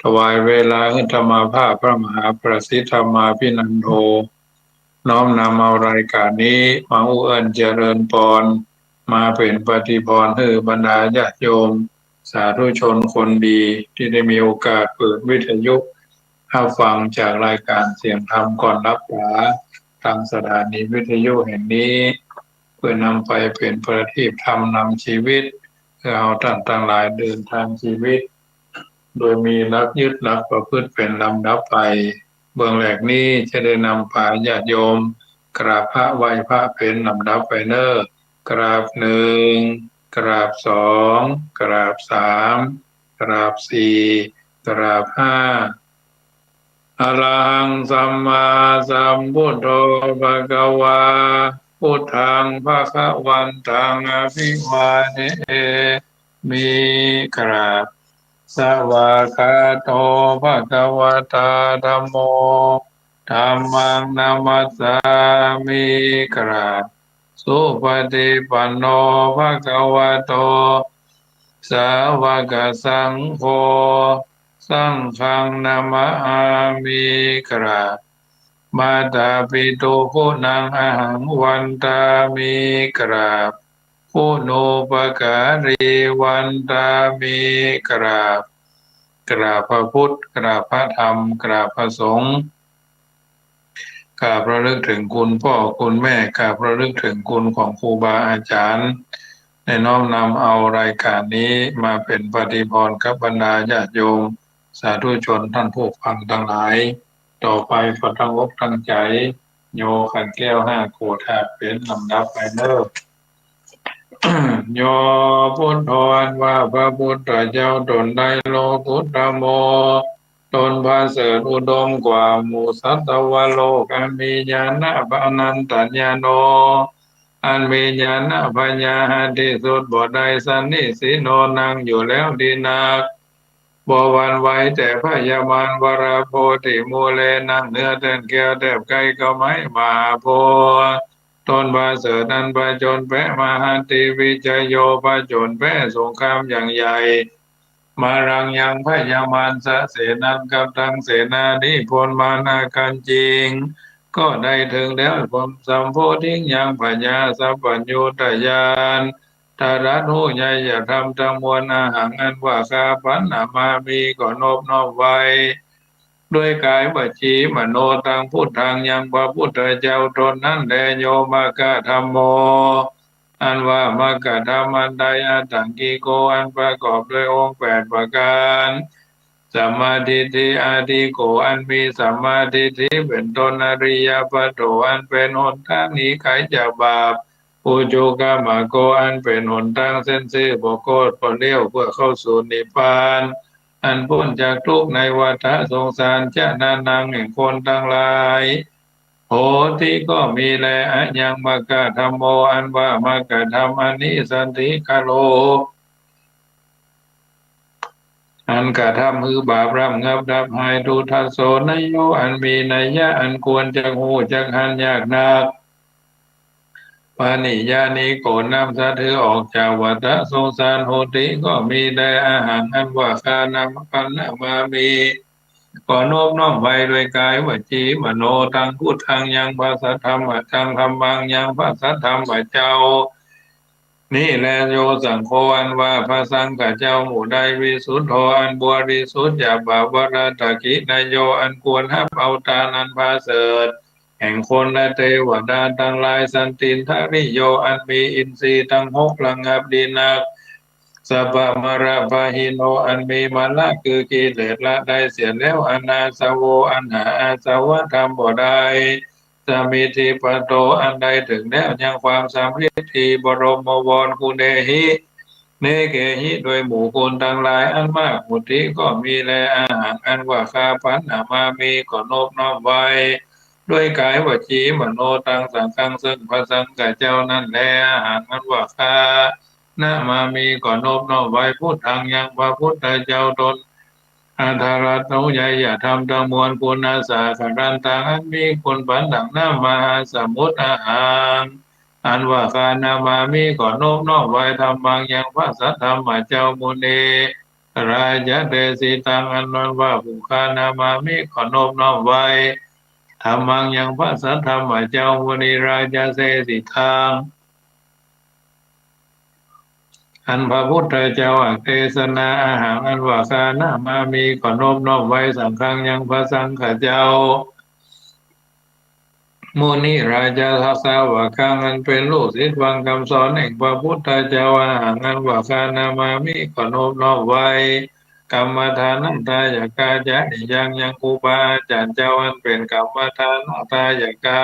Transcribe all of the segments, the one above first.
ถวายเวลาให้ธรรมาภาพพระมหาประสิทธธรรมาภินันโทน้อมนำเอารายการนี้มาอุเอิญเจริญพรมาเป็นปฏิพรให้บรรดาญาติโยมสาธุชนคนดีที่ได้มีโอกาสเปิดวิทยุรับฟังจากรายการเสียงธรรมก่อนรับษาทางสถานีวิทยุแห่งนี้เพื่อนำไปเป็นประทีปธรรมนำชีวิตเพื่อเอาท่านทั้งหลายเดินทางชีวิตโดยมีหลักยึดหลักประพฤติเป็นลำดับไปเบื้องแรกนี้จะได้นำพาญาติโยมกราบพระไหว้พระเป็นลำดับไปเนอกราบหนึ่งกราบสองกราบสามกราบสี่กราบห้าอะระหังสัมมาสัมพุทโธภะคะวาพุทธังภะคะวันตังอภิวาเทมิกราบสวากขาโตภะคะวะตาธัมโมธัมมังนามัสสามิกราบสุปฏิปันโนภะคะวะโตสาวกสังโฆสังฆังนามามิกราบมาตาปิตุคุณังอหังวันตามิกราบคุณูปการีวันตามิกราบกราบพระพุทธกราบพระธรรมกราบพระสงฆ์กราบระลึกถึงคุณพ่อคุณแม่กราบระลึกถึงคุณของครูบาอาจารย์ได้น้อมนำเอารายการนี้มาเป็นปฏิพรกับบรรดาญาติโยมสาธุชนท่านผู้ฟังทั้งหลายต่อไปขอตั้งอกตั้งใจโยขันแก้วห้าโคธาเป็นลำดับไปเนอ โยพุทโธอันว่าพระพุทธเจ้าตนได้โลกุตโมตนพาเสริฐอุดมกว่าหมู่สัตวโลกอันมีญาณปานันตัญญาโนอันมีญาณปัญญาที่สุดบ่ได้สันนิสิโนนั่งอยู่แล้วดีนักบ่หวั่นไหวแต่พยามารวราโพธิมูเลนั่งเนื้อเต้นแก้วแทบไกลก็ไม่มาโพตนบาเสดนันบาจนแพ้มหาติวิจโยบาจนแพ้สงครามอย่างใหญ่มารังยังพยามารสะเสนันกับทังเสนานิพนธ์มานาการจริงก็ได้ถึงแล้วผมสัมโพธิยังปัญญาสัพพัญญูตญาณตารัตหูใหญ่อย่าทำทั้งมวลอาหังอันว่าคาปันนามามีก็นบนอบไว้ด้วยกายวจีมโนตังพุทธังยังพระพุทธเจ้าตนนั้นแลโยมกะธรรมโมอันว่ามกะธรรมอันใดอัตถังกิโกอันประกอบด้วยองค์แปดประการสัมมาทิฏฐิอาทิโกอันมีสัมมาทิฏฐิเป็นต้นอริยปัจโตอันเป็นหนทางหนีไขจากบาปอุจุกามโกอันเป็นหนทางเส้นซื่อบุคคลพอเลี้ยวเพื่อเข้าสู่นิพพานอันพ้นจากทุกข์ในวัฏสงสารจะนานังแห่งคนทั้งหลายโหติก็มีแลอะยังมกะธรรมโมอันว่ามกะธรรมอันนี้สันติคโลอันกระทำคือบาปรำงับดับหายทุทัสโสนโยอันมีนัยยะอันควรจะหูจักหันยากนักปานิยานิโกนำสะถือออกจากวัฏสงสารโหติก็มีได้อาหารอันว่าคานามปันนามามีก่อนโน้มน้อมไปด้วยกายวจีมโนตังพุทธังยังภาษธรรมจังธรรมังยังภาษธรรมเจ้านี่แลโยสังโฆอันว่าพระสังฆเจ้าหมู่ใดวิสุทธโธอันบริสุทธิ์จากบาปวราตกินายโยอันควรหับเอาทานอันพาเสริฐแห่งคนและเทวดาทั้งหลายสันตินทริโยอันมีอินทรีย์ทั้งหกระงับดีนักสัพพมราภาหิโนอันมีมาละคือกิเลสละได้เสียแล้วอนาสาวอันหาอาสาวะธรรมบ่ได้สมิธิปโตอันใดถึงแล้วยังความสำเร็จที่บรมวรคุณเดหิเนเกหิโดยหมู่คนทั้งหลายอันมากมุติก็มีแลอาหารอันว่าคาพันนามามีก็นบน้อมไว้ด้วยกายวจีมโนตังสังฆังซึ่งพระสังฆเจ้านั่นแลอาหารอันว่าคานามามีก็นบน้อมไว้พุทธังยังพระพุทธเจ้าตนอาธารัตโนใหญ่อย่าทำทั้งมวลคุณอาสาขรันตังอันมีคุณปันดังน้ำมหาสมุทรอาหารอันว่าคานามามีก็โน้มน้อมไว้ทำบางอย่างพระสัทธรรมเจ้ามุนี รายะเดสิตังอันนั้นว่าบุคานามามิขอนอบน้อมไว้ธรรมังยังพระสัทธรรมเจ้ามุนีราชาเสสิทางอันพระพุทธเจ้าอักเทศนาอาหารอันว่าคานามามีขอนอบน้อมไว้สังฆังยังพระสังฆเจ้ามุนีราชาทัสสาวะคังอันเป็นลูกศิษย์ฟังคำสอนแห่งพระพุทธเจ้าอาหารอันว่าคานามามีขอนอบน้อมไว้กรรมฐานันตายกาจะนิยังครูบาอาจารย์เจ้าอันเป็นกรรมฐานตายกา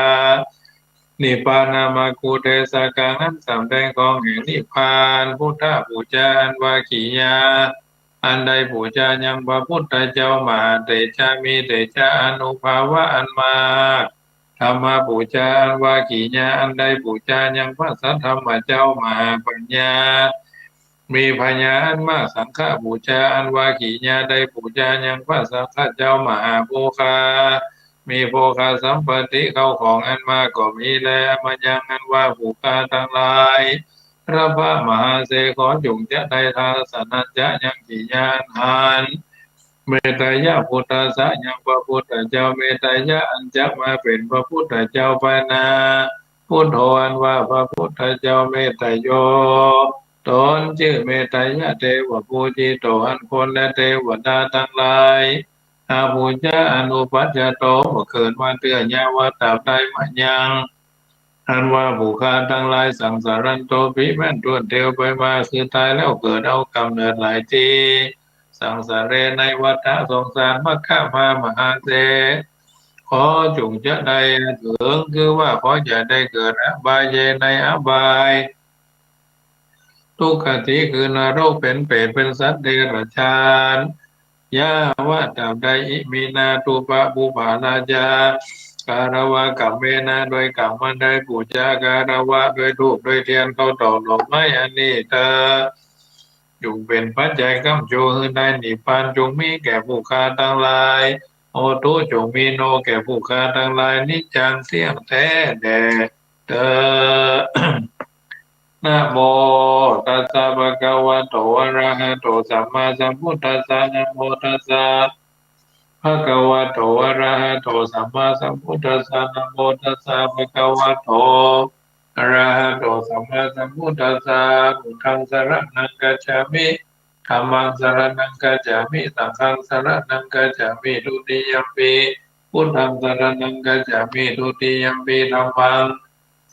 นิพพานามาคูเทสกังอันสำแดงของแห่งนิพพานพุทธบูชาอันวาขียาอันใดบูชายังพระพุทธเจ้ามาเตชะมีเตชะอนุภาวะอันมากธรรมบูชาอันวาขียาอันใดบูชายังพระสัทธรรมเจ้ามาปัญญามีพญาอันมากสังฆบูชาอันวาขีญาได้บูชายังพระสังฆเจ้ามหาโภคามีโภคาสัมปติเข้าของอันมากก็มีแลมายังอันว่าภูคาทั้งหลายพระพระมหาเสขอจงจะได้ทาสนัจจะยังกิญาณหานเมตตายะพุทธสสะยังพระพุทธเจ้าเมตตายะอันจะมาเป็นพระพุทธเจ้าปานาพุทโธอันว่าพระพุทธเจ้าเมตตาโย ตนชื่อเมตยะเทวปูจิโตอันคนและเทวดาทั้งหลายอาภูจาอนุปัชฌโตบ่เกิดมาเตือนยาวตาบใดมายังอันว่าบุคคลทั้งหลายสังสารันโตปิแม่นตัวเดียวไปมาคือตายแล้วเกิดเอากำเนิดหลายทีสังสารเรในวัฏสงสารมัคคะพามหาเสขอจงจะได้ถึงคือว่าขอจะได้เกิดอบายในอบาย ทุกขติคือนรกเป็นเปรตเป็นสัตว์เดรัจฉานยาว่าตราบใดอิมีนาตุปะปุปาราจาการวะกับเมนาโดยกรรมมันได้ปูจาการวะโดยทูปโดยเทียนเขาต่อดอกไม้อันนี้เธอจงเป็นปัจจัยกำโจหือได้นิพพานจงมีแก่ผู้ค้าทั้งหลายโอตุจงมีโนแก่ผู้ค้าทั้งหลายนิจจังเที่ยงแท้แด่เธอ นะโมตัสสะภะคะวะโตอะระหะโตสัมมาสัมพุทธัสสะนะโมตัสสะภะคะวะโตอะระหะโตสัมมาสัมพุทธัสสะนะโมตัสสะภะคะวะโตอะระหะโตสัมมาสัมพุทธัสสะพุทธังสรณังกัจฉามิธัมมังสรณังกัจฉามิสังฆังสรณังกัจฉามิทุติยัมปิพุทธังสรณังกัจฉามิทุติยัมปิธัมมัง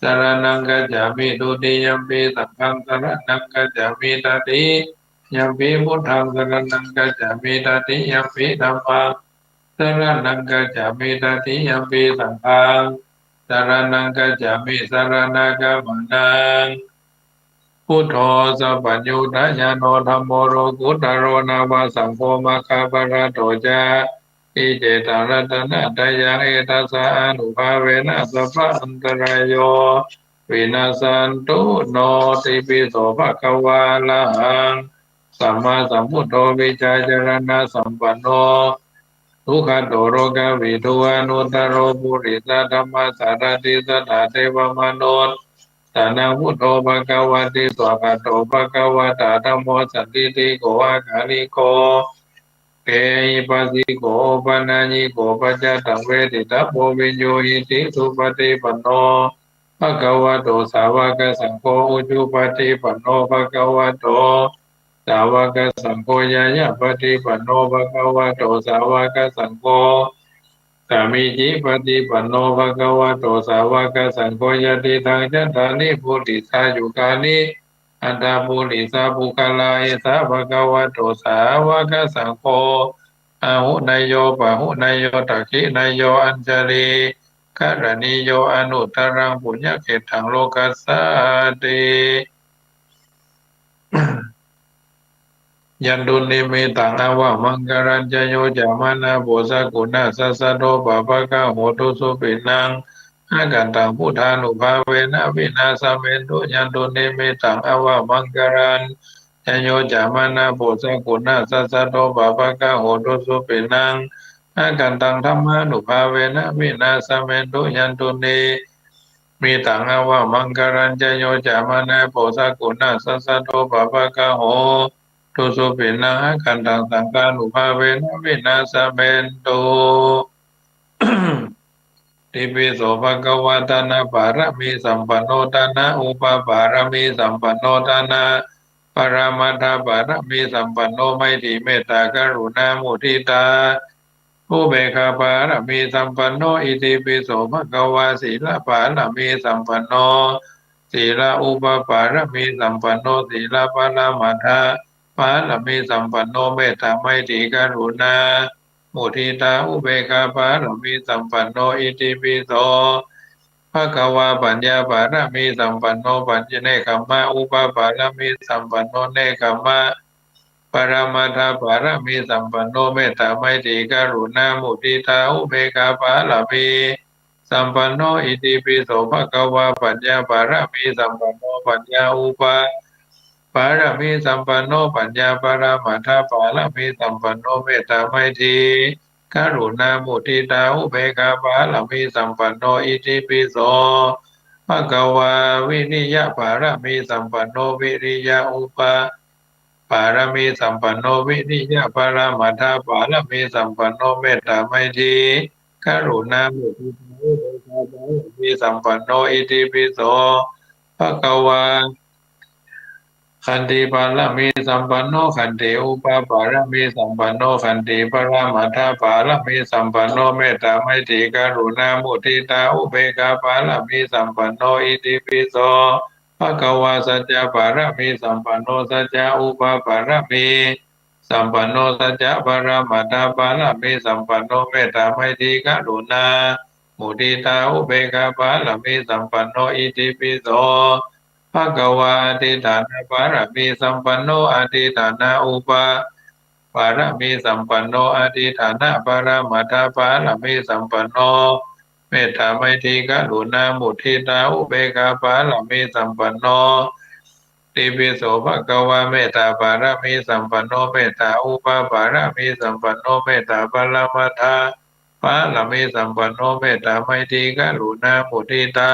สารนังกัจจามิทุติยัมปิสังฆังสารนังกัจจามิตติยัมปิพุทธังสารนังกัจจามิตติยัมปิธัมมังสารนังกัจจามิตติยัมปิสังฆังสารนังกัจจามิสารนากัมมนังพุทโธสัพพัญญูตญาโนธัมโมโรกุตโรนาวาสังโฆมาคาปะระโตจาอิเจตารัตนะตยังเอตัสสะอนุภาเวนะสัพพะอันตรายโยวินาสันตุโนติปิโสภะคะวาละหังสัมมาสัมพุทโธวิจารจรณะสัมปันโนทุกขโตโรกาวิทูอนุตตโรปุริสธรรมสารติสถาเทวมนุษย์สานาพุทโธภะคะวะติสวากาโตภะคะวะตาธัมโมสันติติโกอาคาลิโก เกหิปัสสิโกปนาญิโกปัจจตังเวทิตาโพวิญโยหิติสุปฏิปันโนภะคะวะโตสาวกสังโฆอุจุปฏิปันโนภะคะวะโตสาวกสังโฆยายะปฏิปันโนภะคะวะโตสาวกสังโฆสามีจิปฏิปันโนภะคะวะโตสาวกสังโฆยะติทางจัตตานิพุทธิสายุคานิอัตตาปุริสาภุคลายสาภะคะวะโตสาวกสังโฆ อาหุนายโยปะหุนายโยตักขินายโยอัญชลีกรณีโยอนุตตรังปุญญเขตังโลกัสสาติยันตุนิมิตังอาวะมังกรัญจโยจามานาโบสกุณาสัสสะโตปะปะกะโหตุสุปินังอากันตังพุทธานุภาเวนะวินาสเมนตุยันตุนิมิตังอาวะมังกรัญจโยจามานาโบสกุณาสัสสะโตปะปะกะโหตุสุปินัง อากันตังธรรมานุภาเวนะวินาสเมตุยันตุเนมีตังอาวะมังคารัญจโยจามานะโพสกุณาสัสสะโตปะปะกะโห ตุสุปินังขันตังสังฆานุภาเวนะวินาสเมนตุติปิโสภะคะวะตานะปารมีสัมปันโนตานะอุปปารมีสัมปันโนตานะปรมัตถปารมีสัมปันโนไม่ถีเมตตากรุณามุทิตาอุเบกขาปารมีสัมปันโนอิติปิโสภะคะวะศีลปารมีสัมปันโนศีลอุปปารมีสัมปันโนศีลปรมัตถปารมีสัมปันโนเมตตาไม่ถีกรุณา มุทิตาอุเบกขาปารมีสัมปันโนอิติปิโสภะคะวาปัญญาปารมีสัมปันโนปัญญเนกัมมะอุปปารมีสัมปันโนเนกัมมะปรมาทาปารมีสัมปันโนเมตตาไมตรีกรุณามุทิตาอุเบกขาปารมีสัมปันโนอิติปิโสภะคะวาปัญญาปารมีสัมปันโนปัญญาอุปปารมีสัมปันโนปัญญาปรามาทาปารมีสัมปันโนเมตตาไมตรี กรุณามุทิตาอุเบกขาปาลมีสัมปันโนอิติปิโสภะคะวาวิริยะปารมีสัมปันโนวิริยะอุปปารมีสัมปันโนวิริยะปารามัทธาปารมีสัมปันโนเมตตาไมตรีกรุณามุทิตาอุเบกขาปาลมีสัมปันโนอิติปิโสภะคะวา ขันติปารมีสัมปันโนขันติอุปปารมีสัมปันโนขันติปรามาทาปารมีสัมปันโนเมตตาไมตรีกรุณามุทิตาอุเบกขาปารมีสัมปันโนอิติปิโสภะคะวาสัจจะปารมีสัมปันโนสัจจะอุปปารมีสัมปันโนสัจจะปรามาทาปารมีสัมปันโนเมตตาไมตรีกรุณามุทิตาอุเบกขาปารมีสัมปันโนอิติปิโส ภะคะวะอธิฐานปารมีสัมปันโนอธิฐานะอุปปารมีสัมปันโนอธิฐานะปารมัตถปารมีสัมปันโนเมตตาไมตรีกรุณามุทิตาอุเบกขาปารมีสัมปันโนติปิโสภะคะวะเมตตาปารมีสัมปันโนเมตตาอุปปารมีสัมปันโนเมตตาปรมัตถปารมีสัมปันโนเมตตาไมตรีกรุณามุทิตา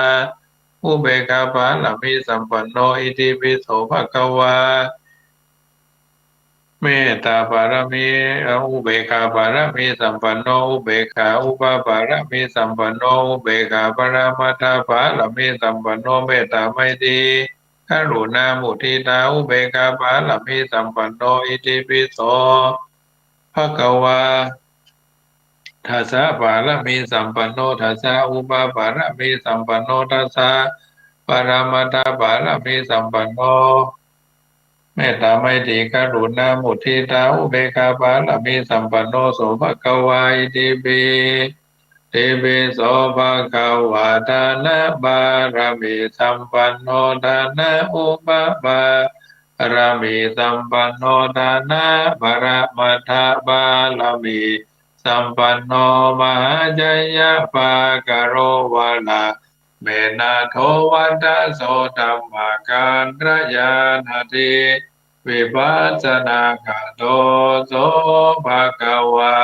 อุเบกขาปาลมิสัมปันโนอิติปิโสภะคะวาเมตตาปารมีอุเบกขาปารมีสัมปันโนอุเบกขาอุปปารมีสัมปันโนอุเบกขาปรามาทาปารมีสัมปันโนเมตตาไมตรีกรุณามุทิตาอุเบกขาปารมีสัมปันโนอิติปิโสภะคะวา ทัสสะปารมีสัมปันโนทัสสะอุปปารมีสัมปันโนทัสสะปรมัตถปารมีสัมปันโนเมตตาไมตรีกรุณามุทิตาอุเบกขาปารมีสัมปันโนโสภควาอิติปิติปิโสภควาทานะบารมีสัมปันโนทานะอุปปารมีสัมปันโนทานะปรมัตถบารมี สัมปันโนมหาจยะปากโรวะลาเมนาโทวัตโสธัมมาการระยานาทิวิปัสสนาคาโตโสภะคะวะ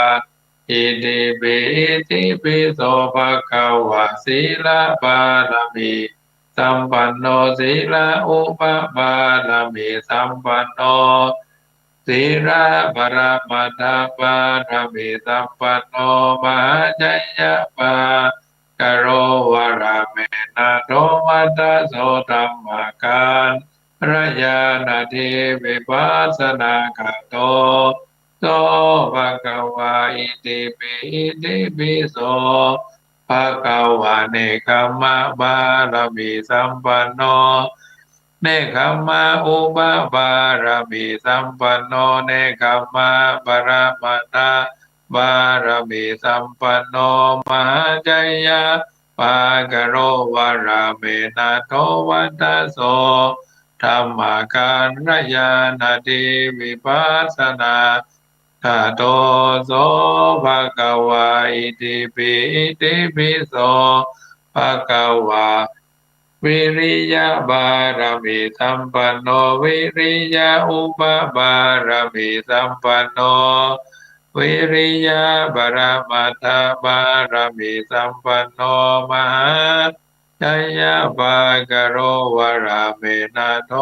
อิติปิอิติปิโสภะคะวะศีลปารมีสัมปันโนศีลอุปปารมีสัมปันโน สีราบรามาตาปารามิสัมปันโนมหาจยะปากโรวราเมนะโทมัตตโสธัมมาการระยานาทิวิปัสสนาคาโตโสภะคะวะอิติปิอิติปิโสภะคะวะเนคขมะบารมีสัมปันโน เนคขมาอุปบารมีสัมปันโนเนคขมาบารมัตตาบารมีสัมปันโนมหาจยะปากโรวาราเมนะโทวัตโสธรรมาการรยานาทิวิปัสสนาคาโตโสภะคะวะอิติปิอิติปิโสภะคะวะ วิริยะบารมีสัมปันโนวิริยะอุปบารมีสัมปันโนวิริยะบารมัตถบารมีสัมปันโนมหาจยะภากโรวราเมนะโท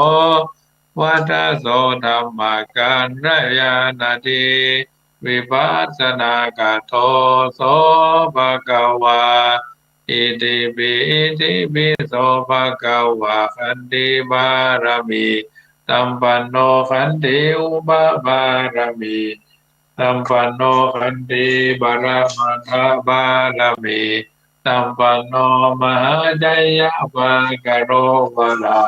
วัฏโสธรรมการรยานาทีวิปัสสนากาโทโสภะคะวาอิติปิอิติปิโสภะคะวะขันติบารมีสัมปันโนขันติอุปบารมีสัมปันโนขันติบารมัทธบารมีสัมปันโนมหาจยะภะคะโรวะระ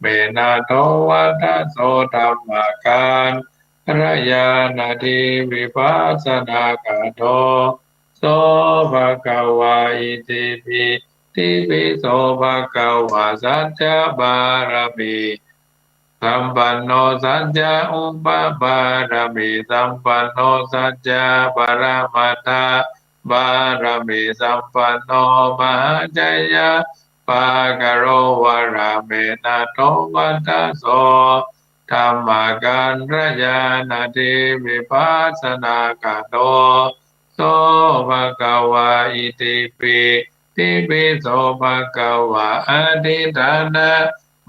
เมนาโทวัตโสธรรมการระยานาทีวิปัสสนากาโตโสภะคะวะอิติปิติปิโสภะคะวะสัจจบารมีสัมปันโนสัจจะอุปบารมีสัมปันโนสัจจะปรมัตถบารมีสัมปันโนมหาจยะปะกะโรวะระเมนะโทวัตโสธรรมกันระยานาทิวิปัสสนากาโตโสภะคะวะอิติปิติปิโสภะคะวะอธิฐานะ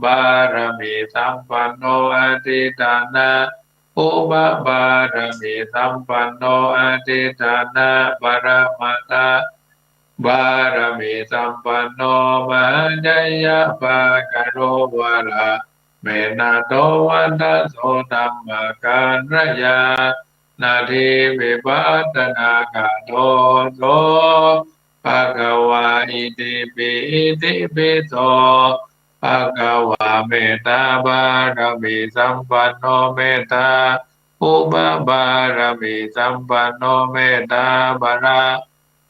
บารมีสัมปันโนอธิฐานะอุปบารมีสัมปันโนอธิฐานะปรมัตถบารมีสัมปันโนมหาจยะปะกะโรวะระเมนะโตวัตโสธรรมการระยานาทีวิปัสสนากาโตโสภะคะวะอิติปิอิติปิโสภะคะวะเมตตาบารมีสัมปันโนเมตตาอุปบารมีสัมปันโนเมตตาบาระ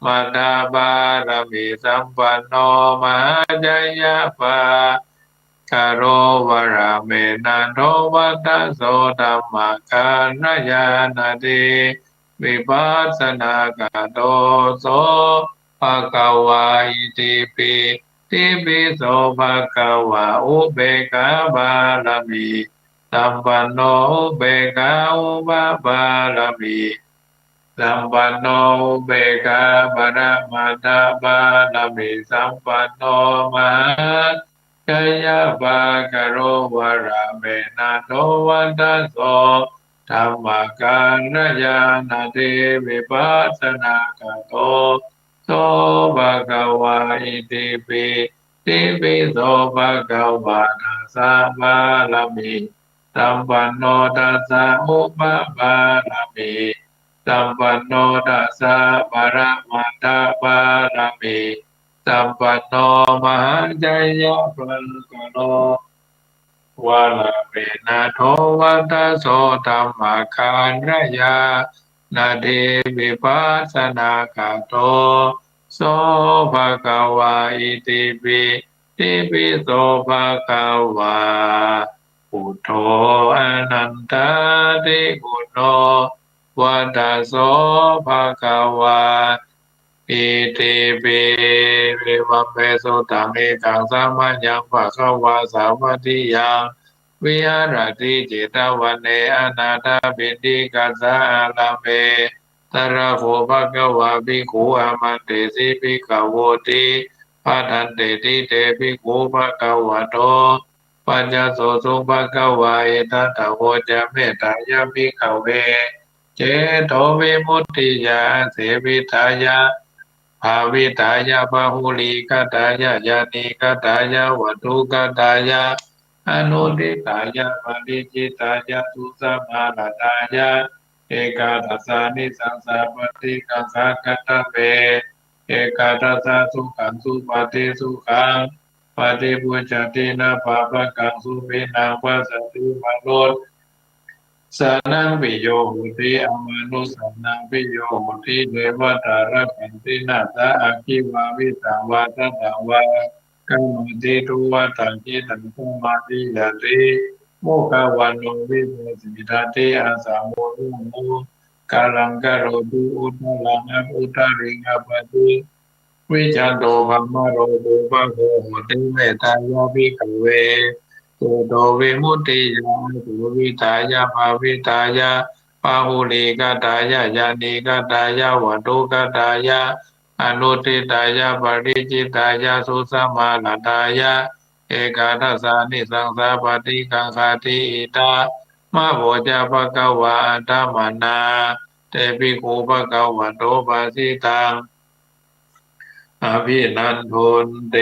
มัตตาบารมีสัมปันโนมหาจยะปะคารโรวราเมนะโทวัตโสธรรมการยานาติวิปัสสนากาโตโสภะคะวะอิติปิติปิโสภะคะวะอุเบกขาบารมีสัมปันโนอุเบกขาอุปบารมีสัมปันโนอุเบกขาปรมัตถบารมีสัมปันโนมหาจยะภะคะโรวะระเมนะโทวัตโสธรรมการยานาติวิปัสสนากาโตโสภะคะวะอิติปิติปิโสภะคะวะนาสัมบารมีสัมปันโนตัสสะอุปบารมีสัมปันโนตัสสะปะระมัตถบารมีสัมปันโนมหาจยะปะคะโนวะระเมนะโทวัตโสธรรมขันธยานาทีวิปัสสนากาโตโสภะคะวะอิติปิติปิโสภะคะวะพุทโธอนันตติคุณโนวัตโสภะคะวะ อิติปิวิวัมเปสุตังเอกังสัมมัญญังภะคะวะสาวัตถิยังวิหารติจิตวันเนอนาถบิณฑิกัสสะอาลาเมตระโภภะคะวะภิกขุอามันเตสิภิกขโวติปัฏฐันเตติเตภิกขุภะคะวะโตปัญจโสสุภะคะวะเอตัตถะโวจะเมตตายาภิกขเวเจโตวิมุตติยาเสวิทายา ภาวิตายาพาหุลิกตายาญาณิกตายาวัตุกตายาอนุติตายาปริจิตายาสุสมาลตายาเอกาทัสสานิสังสาปฏิกังสากัตตะเปเอกาทัสสะสุขังสุปฏิสุขังปฏิปุจจตินาภาปะกังสุปินังปัสสติมโน สานังปิโยโหติอมานุสานังปิโยโหติเดวตาระขันตินาตาอาคิวาวิตาวาตตาวากัมมติทุวัตังจิตังสมาธิยาติโมกขวันโนวิโมสิทาติอาสาโมนุโมกาลังกโรตุอุตลังอัปอุตริงอปติวิจันโตภมโรโภปะโหโหติเมตตายาภิกขเว โสโตวิมุตติยาสุวิทายาภาวิทายาปาหุลิกตายาญาณิกตายาวัตุกตายาอนุติตายาปริจิตายาสุสมาลตายา เอกาทัสสานิสังสาปฏิกังคาติอิตามาโพจาภะคะวะอัตตมานาเตปิโกภะคะวะโตภาสิตังอภินันโทนเต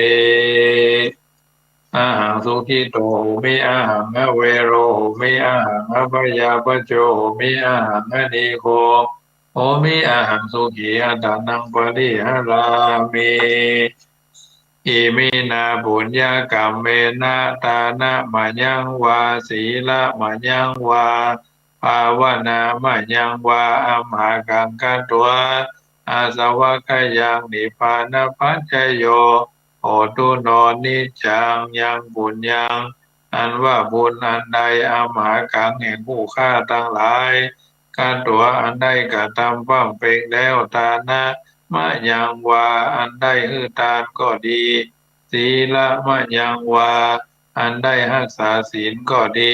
อาหังสุขิโตโหมิอาหังอเวโรโหมิอาหังอภยาปโจโหมิอาหังอนีโคโหมิอาหังสุขีอัตานังปริหารามิอิมินาบุญญากรรมเมนะตานะมายังวาศีละมายังวาภาวนามายังวาอมหากังกัตัวอาสวะขยังนิพพานปัจจโยโอตุโนนิจังยังบุญยังอันว่าบุญอันใดอมหากังแห่งผู้ฆ่าทั้งหลายการตัวอันใดกระทำบ้างเป็นแล้วตานะมายังวาอันใดฮือตานก็ดีศีละมะยังวาอันได้รักษาศีลก็ดี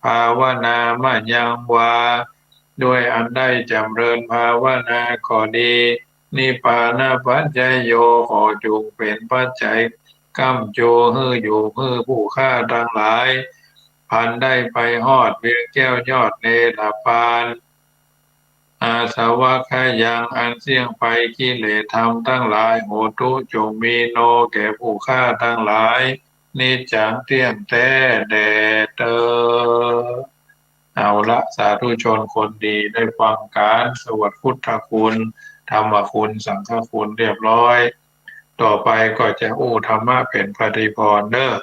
ภาวนามะยังวาด้วยอันได้จำเริญภาวนาก็ดีนิพพานาปัจจยโยขอจงเป็นปัจจัยกัมโจฮืออยู่ฮือผู้ฆ่าทั้งหลายพันได้ไปฮอดเวียงแก้วยอดเนรปานอาสวะขยังอันเสี่ยงไปกิเลสธรรมทั้งหลายโหตุจงมีโนแก่ผู้ฆ่าทั้งหลายนิจจังเที่ยงแท้แด่เตอเอาละสาธุชนคนดีได้ฟังการสวดพุทธคุณธรรมคุณสังฆคุณเรียบร้อยต่อไปก็จะอู้ธรรมะเป็นปฏิพรเนอ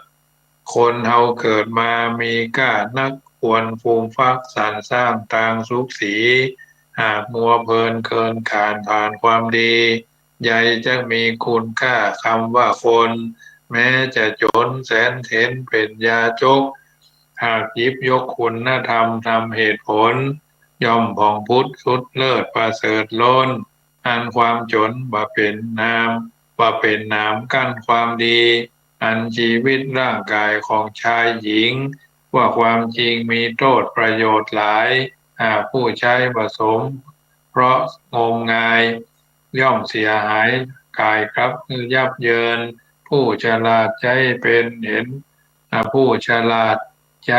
คนเฮาเกิดมามีก้านักควรฟูมฟักสรรสร้างทางสุขสีหากมัวเพลินเกินขานผ่านความดีใหญ่จะมีคุณค่าคำว่าคน แม้จะจนแสนเข็ญเป็นยาจกหากหยิบยกคุณธรรมทำเหตุผลย่อมผ่องพุทธสุดเลิศประเสริฐล้นอันความจนบ่เป็นนามบ่เป็นนามกั้นความดีอันชีวิตร่างกายของชายหญิงว่าความจริงมีโทษประโยชน์หลายหากผู้ใช้ผสมเพราะงมงายย่อมเสียหายกายครับคือยับเยิน ผู้ฉลาดใจเป็นเห็นผู้ฉลาดใจ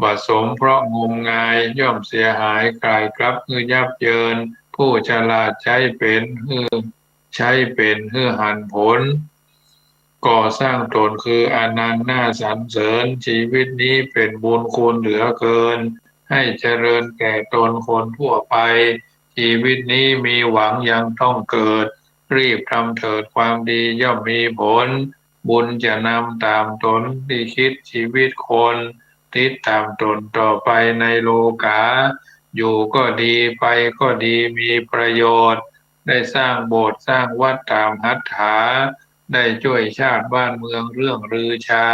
บาสมเพราะงมงายย่อมเสียหายกลายครับคือยับเยินผู้ฉลาดใจเป็นใช้เป็นหันผลก่อสร้างตนคืออนันต์น่าสรรเสริญชีวิตนี้เป็นบุญคุณเหลือเกินให้เจริญแก่ตนคนทั่วไปชีวิตนี้มีหวังยังต้องเกิด รีบทำเถิดความดีย่อมมีผลบุญจะนำตามตนที่คิดชีวิตคนติดตามตนต่อไปในโลกาอยู่ก็ดีไปก็ดีมีประโยชน์ได้สร้างโบสถ์สร้างวัดตามหัตถาได้ช่วยชาติบ้านเมืองเรื่องลือชา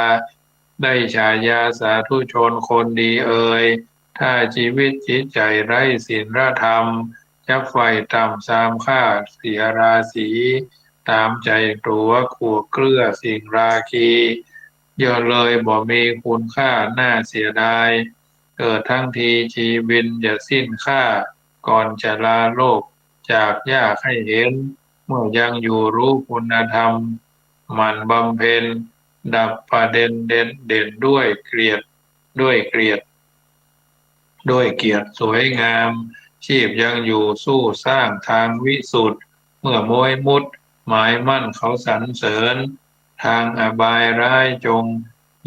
ได้ฉายาสาธุชนคนดีเอ่ยถ้าชีวิตจิตใจไร้ศีลธรรม จะไฟต่ำสามค่าเสียราศีตามใจตัวขู่เกลือสิ่งราคีเยอะเลยบ่มีคุณค่าน่าเสียดายเกิดทั้งทีชีวิตจะสิ้นค่าก่อนจะลาโลกจากยากให้เห็นเมื่อยังอยู่รู้คุณธรรมหมันบำเพ็ญดับประเด็นเด่นด้วยเกลียด ด้วยเกียรติสวยงามชีพยังอยู่สู้สร้างทางวิสุทธ์เมื่อมวยมุดหมายมั่นเขาสรรเสริญทางอบายร้ายจง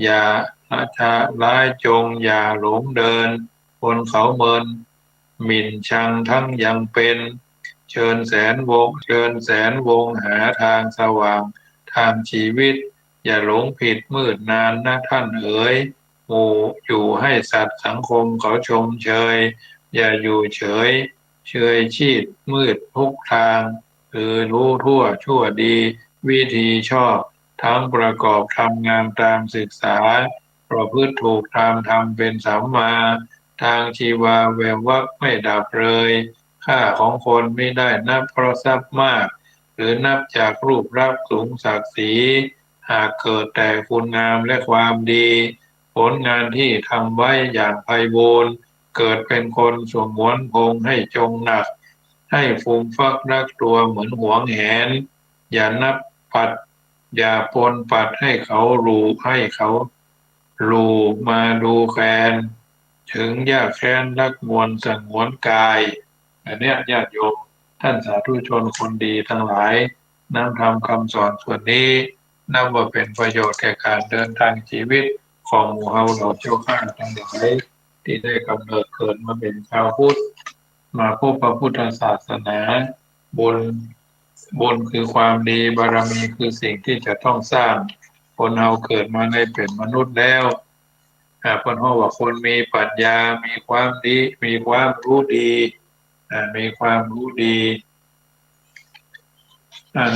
อย่าละชาร้ายจงอย่าหลงเดินคนเขาเมินหมิ่นชังทั้งยังเป็นเชิญแสนวงหาทางสว่างทางชีวิตอย่าหลงผิดมืดนานนะท่านเอ๋ย หมู่อยู่ให้สัตว์สังคมเขาชมเชยอย่าอยู่เชยชีดมืดทุกทางคือรู้ทั่วชั่วดีวิธีชอบทั้งประกอบทำงานตามศึกษาประพฤติถูกตามธรรมเป็นสัมมาทางชีวาแวววักไม่ดับเลยค่าของคนไม่ได้นับเพราะทรัพย์มากหรือนับจากรูปรักษ์สูงศักดิ์ศรีหากเกิดแต่คุณงามและความดี ผลงานที่ทำไว้อย่างไพบูลย์เกิดเป็นคนสงวนคงให้จงหนักให้ฟูมฟักรักตัวเหมือนหวงแหนอย่านับปัด อย่าปนปัดให้เขารู้ให้เขารู้มาดูแคลนถึงยากแค้นรักมวลสงวนกายอันเนี้ยญาติโยมท่านสาธุชนคนดีทั้งหลายนำธรรมคำสอนส่วนนี้นับว่าเป็นประโยชน์แก่การเดินทางชีวิตของหมู่เฮาเราเจ้าข้าทั้งหลายที่ได้กำเนิดเกิดมาเป็นชาวพุทธมาพบพระพุทธศาสนาบน บุญคือความดีบารมีคือสิ่งที่จะต้องสร้างคนเราเกิดมาในเป็นมนุษย์แล้วคนเขาว่าคนมีปัญญา มีความดี มีความรู้ดีมีความรู้ดี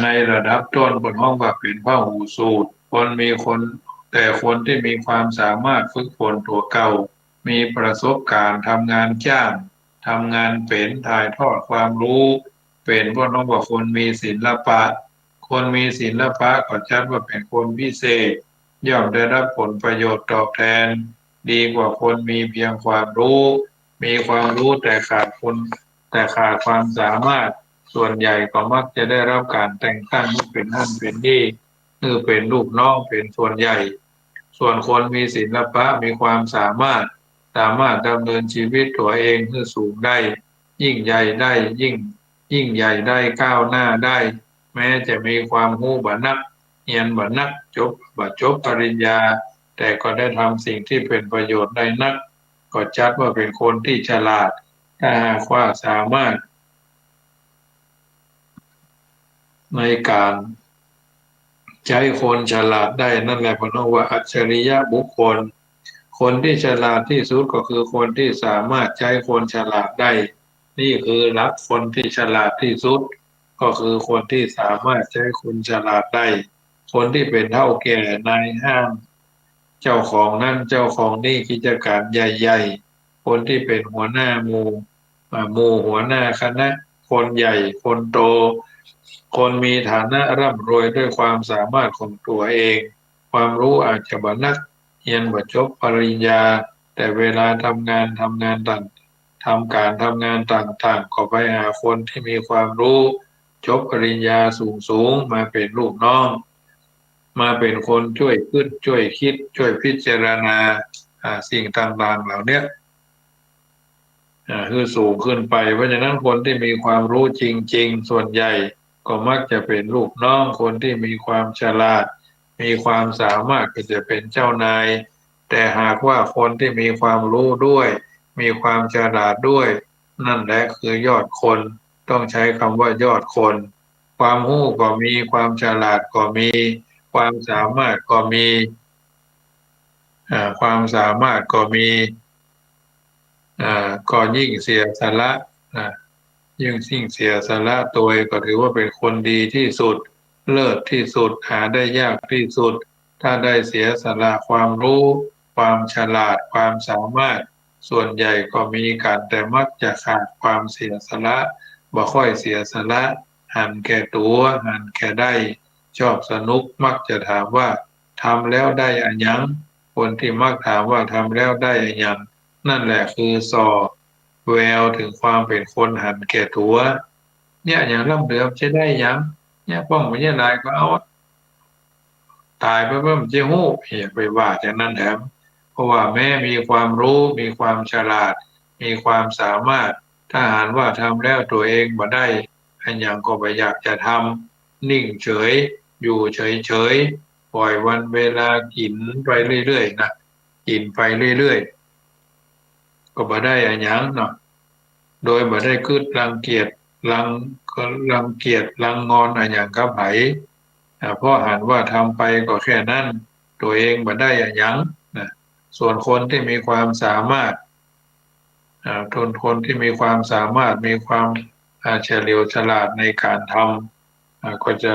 ในระดับต้นคนห้องว่าเป็นพหูสูตรคนมีคนแต่คนที่มีความสามารถฝึกฝนตัวเก่ามีประสบการณ์ทำงานจ้างทำงานเป็นถ่ายทอดความรู้เป็นพวกน้องว่าคนมีศิลปะคนมีศิลปะก็จัดว่าเป็นคนพิเศษย่อมได้รับผลประโยชน์ตอบแทนดีกว่าคนมีเพียงความรู้มีความรู้แต่ขาดความสามารถ ส่วนใหญ่ก็มักจะได้รับการแต่งตั้งให้เป็นนั่นเป็นนี่คือเป็นลูกน้องเป็นส่วนใหญ่ ส่วนคนมีศิลปะมีความสามารถดำเนินชีวิตตัวเองให้สูงได้ยิ่งใหญ่ได้ยิ่งใหญ่ได้ก้าวหน้าได้แม้จะมีความรู้บ่นักเรียนบ่นักจบปริญญาแต่ก็ได้ทำสิ่งที่เป็นประโยชน์ได้นักก็จัดว่าเป็นคนที่ฉลาดถ้าหากว่าสามารถ ในการใช้คนฉลาดได้นั่นแหละพนว่าอัจฉริยะบุคคลคนที่ฉลาดที่สุดก็คือคนที่สามารถใช้คนฉลาดได้นี่คือหลักคนที่ฉลาดที่สุดก็คือคนที่สามารถใช้คนฉลาดได้คนที่เป็นเฒ่าแก่ในห้างเจ้าของนั่นเจ้าของนี่กิจการใหญ่ๆคนที่เป็นหัวหน้าหมู่หัวหน้าคณะคนใหญ่คนโต คนมีฐานะร่ำรวยด้วยความสามารถของตัวเอง ความรู้อาจจะบ่นักเรียนบ่จบปริญญา แต่เวลาทำงานต่างๆก็ไปหาคนที่มีความรู้จบปริญญาสูงมาเป็นลูกน้อง มาเป็นคนช่วยขึ้นช่วยคิดช่วยพิจารณาสิ่งต่างๆเหล่านี้ คือสูงขึ้นไปเพราะฉะนั้นคนที่มีความรู้จริงๆส่วนใหญ่ก็มักจะเป็นลูกน้องคนที่มีความฉลาดมีความสามารถก็จะเป็นเจ้านายแต่หากว่าคนที่มีความรู้ด้วยมีความฉลาดด้วยนั่นแหละคือยอดคนต้องใช้คำว่ายอดคนความรู้ก็มีความฉลาดก็มีความสามารถก็มีความสามารถก็มี ก็ยิ่งเสียสละนะยิ่งเสียสละตัวเองก็ถือว่าเป็นคนดีที่สุดเลิศที่สุดหาได้ยากที่สุดถ้าได้เสียสละความรู้ความฉลาดความสามารถส่วนใหญ่ก็มีกันแต่มักจะขาดความเสียสละบ่ค่อยเสียสละหันแก่ตัวหันแก่ได้ชอบสนุกมักจะถามว่าทำแล้วได้อะหยังคนที่มักถามว่าทำแล้วได้อะหยัง นั่นแหละคือส่อแววถึงความเป็นคนหันแก่ตัวเนี่ยอย่างล่ำเหลือมจะได้หยังเนี่ยป้องไม่ใช่ไรก็เอาตายไปเพิ่มเจ้าหู้อย่าไปว่าจากนั้นแถมเพราะว่าแม้มีความรู้มีความฉลาดมีความสามารถถ้าหากว่าทำแล้วตัวเองบ่ได้อันอย่างก็ไม่อยากจะทำนิ่งเฉยอยู่เฉยๆปล่อยวันเวลากินไปเรื่อยๆนะกินไปเรื่อยๆ ก็บ่ได้อะหยังเนาะโดยบ่ได้คืดรังรังงอนอะหยังกับไผเพราะหันว่าทำไปก็แค่นั้นตัวเองบ่ได้อะหยังนะส่วนคนที่มีความสามารถคนที่มีความสามารถมีความเฉลียวฉลาดในการทำก็จะ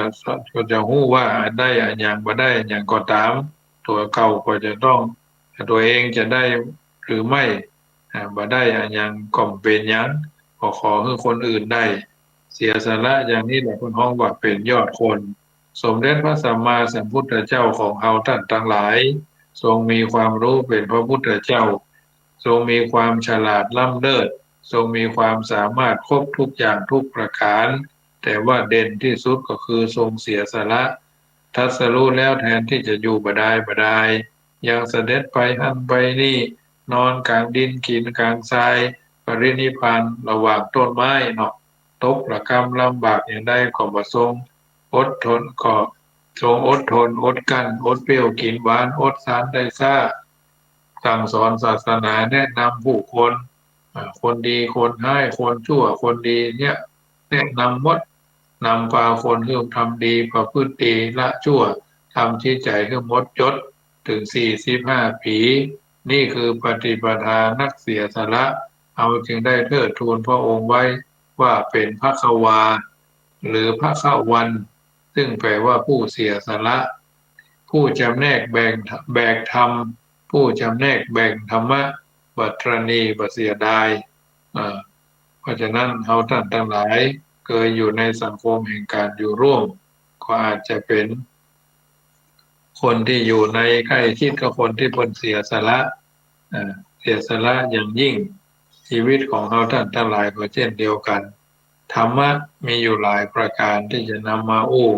รู้ว่าได้อะหยังบ่ได้อะหยังก็ตามตัวเก่าก็จะต้องตัวเองจะได้หรือไม่ บ่ได้อะหยังก็บ่เป็นหยังก็ขอให้คนอื่นได้เสียสละอย่างนี้แหละเพิ่นฮ้องว่าเป็นยอดคนสมเด็จพระสัมมาสัมพุทธเจ้าของเราท่านทั้งหลายทรงมีความรู้เป็นพระพุทธเจ้าทรงมีความฉลาดล้ำเลิศทรงมีความสามารถครบทุกอย่างทุกประการแต่ว่าเด่นที่สุดก็คือทรงเสียสละ ตรัสรู้แล้วแทนที่จะอยู่บ่ได้ยังเสด็จไปหั่นไปนี่นอนกลางดินกินกลางทรายปรินิพพานระหว่างต้นไม้เนาะตกระกำลำบากอย่างใดก็บ่ทรงอดทนก็ทรงอดทนอดกลั้นอดเปรี้ยวกินหวานอดสารได้ซ่าสั่งสอนศาสนาแนะนำผู้คนคนดีคนให้คนชั่วคนดีเนี่ยแนะนำหมดนำพาคนให้ทำดีประพฤติดีละชั่วทำที่ใจให้หมดจดถึง45 ปีนี่คือปฏิปทานักเสียสละเอาจึงได้เทิดทูนพระองค์ไว้ว่าเป็นพระขวาหรือพระขวันซึ่งแปลว่าผู้เสียสละผู้จำแนกแบกธรรมผู้จำแนกแบ่งธรรมะบัตรณีบัเสียดายเพราะฉะนั้นเราท่านทั้งหลายเคยอยู่ในสังคมแห่งการอยู่ร่วมก็อาจจะเป็นคนที่อยู่ในใกล้ชิดกับคนที่พ้นเสียสละเสียสละอย่างยิ่งชีวิตของเราท่านทั้งหลายก็เช่นเดียวกันธรรมะมีอยู่หลายประการที่จะนำมาอู้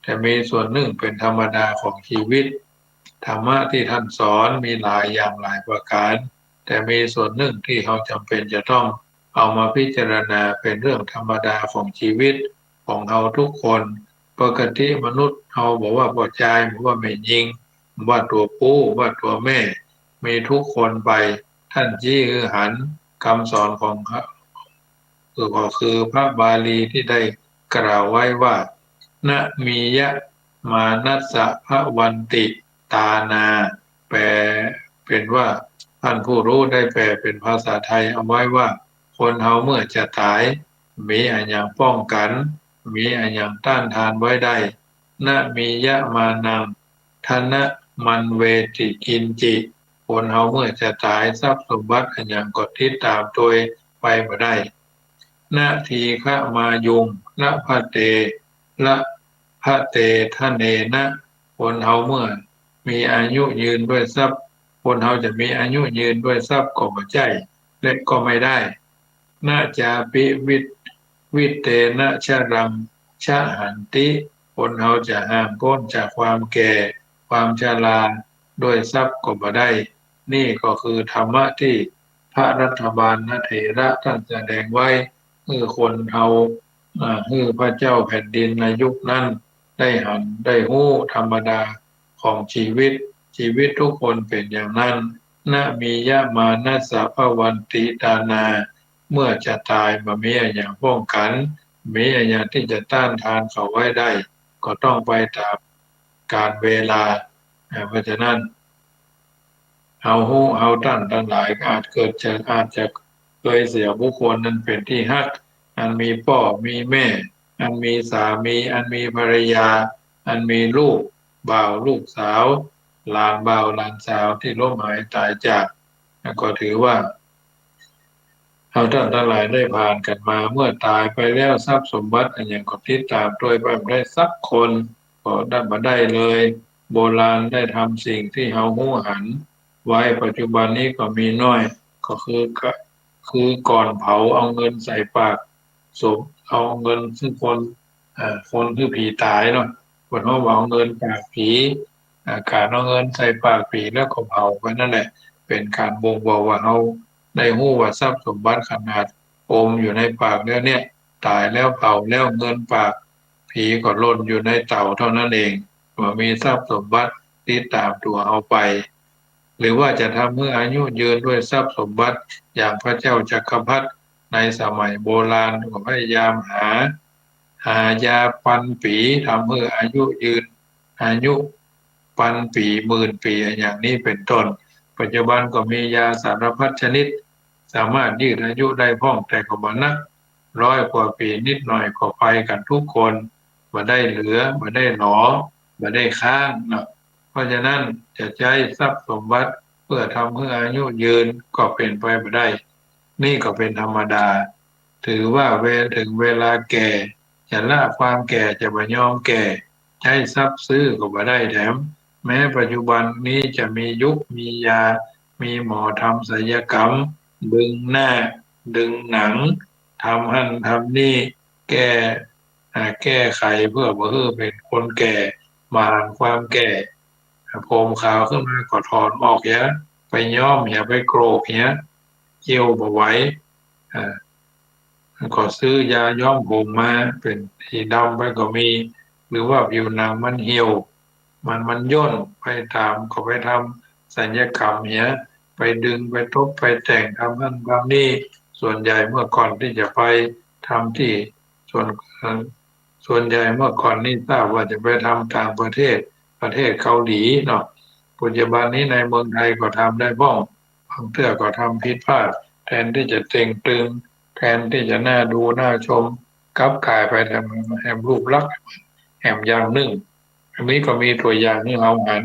แต่มีส่วนหนึ่งเป็นธรรมดาของชีวิตธรรมะที่ท่านสอนมีหลายอย่างหลายประการแต่มีส่วนหนึ่งที่เราจำเป็นจะต้องเอามาพิจารณาเป็นเรื่องธรรมดาของชีวิตของเราทุกคนปกติมนุษย์เราบอกว่าพอใจบอกว่าไม่ยิงว่าตัวผู้ว่าตัวแม่มีทุกคนไปท่านจี้คือหันคำสอนของก็คือพระบาลีที่ได้กล่าวไว้ว่านะมียะมานัสสะพระวันติตานาแปลเป็นว่าท่านผู้รู้ได้แปลเป็นภาษาไทยเอาไว้ว่าคนเฮาเมื่อจะตายมีอันอย่างป้องกันมีอันอย่างต้านทานไว้ได้นะมียะมานังทนะมันเวติกินจิคนเฮาเมื่อจะตายทรัพย์สมบัติอันอย่างกดทิศตามโดยไปบ่ได้นาทีฆะมายุงละพะเตละพะเตทะเนนะคนเฮาเมื่อมีอายุยืนด้วยทรัพย์คนเฮาจะมีอายุยืนด้วยทรัพย์ก็บ่ใช่และก็ไม่ได้นาจาปิวิเตนะชะรังชะหันติคนเฮาจะห่างพ้นจากความแก่ความชราด้วยทรัพย์ก็บ่ได้นี่ก็คือธรรมะที่พระรัฐบาลนเถระท่านแสดงไว้คนเฮาพระเจ้าแผ่นดินในยุคนั้นได้หันได้หู้ธรรมดาของชีวิตทุกคนเป็นอย่างนั้นนะมียะมานัสสะภวันติตานาเมื่อจะตายมามีอย่างป้องกันมีอย่างที่จะต้านทานเขาไว้ได้ก็ต้องไปตามการเวลาเพราะฉะนั้นเฮาท่านทั้งหลายก็อาจจะเคยเสียบุคคลนั้นเป็นที่ฮักอันมีพ่อมีแม่อันมีสามีอันมีภรรยาอันมีลูกบ่าวลูกสาวหลานบ่าวหลานสาวที่ล้มหายตายจากก็ถือว่าเราท่านทั้งหลายได้ผ่านกันมาเมื่อตายไปแล้วทรัพย์สมบัติอันอย่างก็ติดตามโดยไม่ได้สักคนก็ได้มาได้เลยโบราณได้ทำสิ่งที่เฮาหู้หันไว้ปัจจุบันนี้ก็มีน้อยก็คือก่อนเผาเอาเงินใส่ปากศพเอาเงินซึ่งคนคือผีตายเนาะคนเขาเอาเงินปากผีการเอาเงินใส่ปากผีแล้วก็เผาไปนั่นแหละเป็นการบ่งบอกว่าเขาได้หู้ว่าทรัพย์สมบัติขนาดอมอยู่ในปากแล้วเนี่ยตายแล้วเผาแล้วเงินปากผีก็หล่นอยู่ในเต่าเท่านั้นเองว่ามีทรัพย์สมบัติติดตามตัวเอาไปหรือว่าจะทำเมื่ออายุยืนด้วยทรัพย์สมบัติอย่างพระเจ้าจักรพรรดิในสมัยโบราณก็พยายามหายาปันปีทำเพื่ออายุยืนอายุปันปีหมื่นปีอย่างนี้เป็นต้นปัจจุบันก็มียาสารพัดชนิดสามารถยืดอายุได้พ้องแต่ก็บ่นัก100 กว่าปีนิดหน่อยก็ไปกันทุกคนบ่ได้เหลือบ่ได้หนอบ่ได้ค้างเนาะเพราะฉะนั้นจะใช้ทรัพย์สมบัติเพื่อทำให้อายุยืนก็เป็นไปไม่ได้นี่ก็เป็นธรรมดาถือว่าถึงเวลาแก่จะละความแก่จะบ่ยอมแก่ใช้ทรัพย์ซื้อก็บ่ได้แถมแม้ปัจจุบันนี้จะมียุคมียามีหมอทำศัลยกรรมดึงหน้าดึงหนังทำหั่นทำนี่แก้แก้ไขเพื่อบ่ให้เป็นคนแก่ มาความแก่ผมขาวขึ้นมาก็ถอนออกเยอะไปย้อมอย่าไปโกรกเนี้ยเจียวบ่ไหว้อ่าก็ซื้อยาย้อมผมมาเป็นสีดำไปก็มีหรือว่าผิวหนังมันเหี่ยวมันย่นไปตามก็ไปทำศัลยกรรมเนี้ยไปดึงไปทบไปแต่งทำนั่นทำนี่ส่วนใหญ่เมื่อก่อนที่จะไปทำที่ส่วนส่วนใหญ่เมื่อก่อนนี่ทราบว่าจะไปทำต่างประเทศเกาหลีเนาะปัจจุบันนี้ในเมืองไทยก็ทำได้บ้างบางเทื่อก็ทำผิดพลาดแทนที่จะเต่งตึงแทนที่จะน่าดูน่าชมกลับกลายไปทำแหมรูปลักษณ์แหมอย่างหนึ่งอันนี้ก็มีตัวอย่างที่เราหัน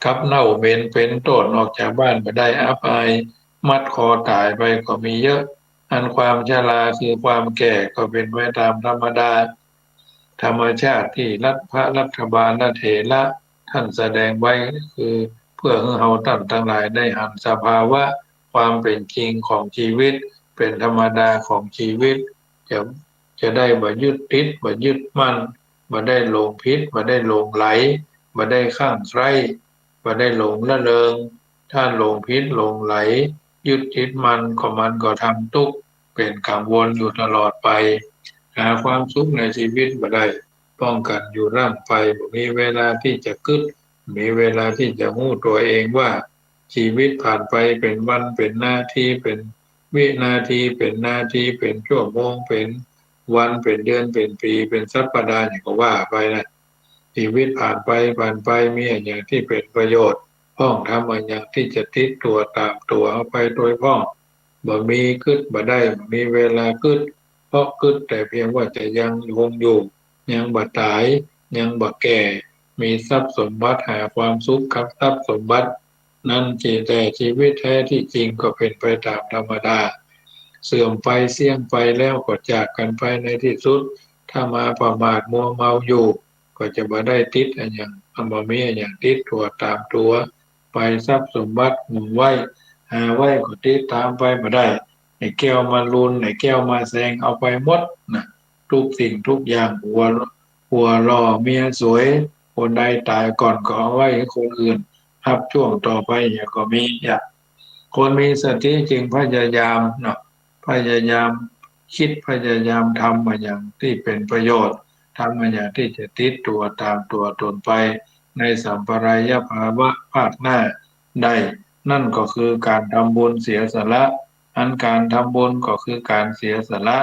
กับเน่าเมนเป็นต้นออกจากบ้านไปได้อับอายมัดคอตายไปก็มีเยอะอันความชราคือความแก่ก็เป็นไปตามธรรมดาธรรมชาติที่พระรัฐบาลและเถระท่านแสดงไว้คือเพื่อให้เราท่านทั้งหลายได้หันสภาวะความเป็นจริงของชีวิตเป็นธรรมดาของชีวิตจะจะได้บ่ยึดติดบ่ยึดมั่นบ่ได้หลงผิดบ่ได้หลงไหลบ่ได้ข้างใครบ่ได้หลงละเริงถ้าหลงผิดหลงไหลยึดติดมันก็ทำทุกข์เป็นกังวลอยู่ตลอดไปหาความสุขในชีวิตบ่ได้ป้องกันอยู่ร่ำไปบ่มีเวลาที่จะกึดมีเวลาที่จะรู้ตัวเองว่าชีวิตผ่านไปเป็นวันเป็นนาทีเป็นวินาทีเป็นนาทีเป็นชั่วโมงเป็นวันเป็นเดือนเป็นปีเป็นสัปดาห์อย่างก็ว่าไปนะชีวิตผ่านไปมีอย่างที่เป็นประโยชน์พ้องทำอย่างที่จะติดตัวตามตัวเอาไปโดยพ้องบ่มีกึดบ่ได้บ่มีเวลากึดเพราะกึดแต่เพียงว่าจะยังคงอยู่ยังบ่ตายยังบ่แก่มีทรัพย์สมบัติหาความสุขกับทรัพย์สมบัตินั่นจีแต่ชีวิตแท้ที่จริงก็เป็นไปตามธรรมดาเสื่อมไปเสี่ยงไปแล้วก็จากกันไปในที่สุดถ้ามาประมาทมัวเมาอยู่ก็จะบ่ได้ติดอันอย่างบ่มีอันอย่างติดตัวตามตัวไปทรัพย์สมบัติหมุนไว้หาไว้ก็ติดตามไปบ่ได้ไอ้แก้วมาลุนไอ้แก้วมาแซงเอาไปหมดนะทุกสิ่งทุกอย่างหัวรอเมียสวยคนใดตายก่อนก็เอาไว้ให้คนอื่นทับช่วงต่อไปอย่าก็มีอย่าคนมีสติจึงพยายามเนาะพยายามคิดพยายามทำมาอย่างที่เป็นประโยชน์ทำมาอย่างที่จะติดตัวตามตัวตนไปในสัมปรายภาวะภาคหน้าได้นั่นก็คือการทำบุญเสียสละอันการทำบุญก็คือการเสียสละ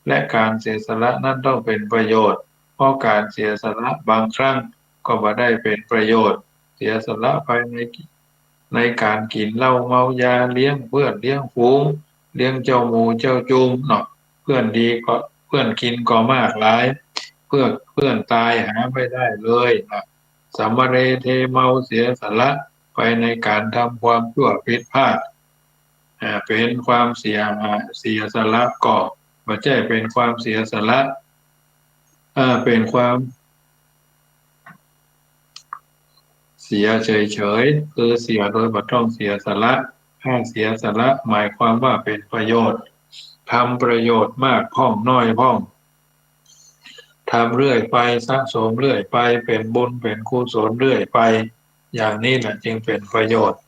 และการเสียสละนั้นต้องเป็นประโยชน์เพราะการเสียสละบางครั้งก็บ่ได้เป็นประโยชน์เสียสละไปในการกินเหล้าเมายาเลี้ยงเพื่อนเลี้ยงฝูงเลี้ยงเจ้าหมูเจ้าจุมเนาะเพื่อนดีก็เพื่อนกินก็มากหลายเพื่อนตายหาไม่ได้เลยนะสัมมาเรเทเมาเสียสละไปในการทำความชั่วผิดพลาดเป็นความเสียสละก่อไม่ใช่เป็นความเสียสละเป็นความเสียเฉยๆคือเสียโดยไม่ต้องเสียสละถ้าเสียสละหมายความว่าเป็นประโยชน์ทำประโยชน์มากพ้องน้อยพ้องทำเรื่อยไปสะสมเรื่อยไปเป็นบุญเป็นกุศลเรื่อยไปอย่างนี้แหละจึงเป็นประโยชน์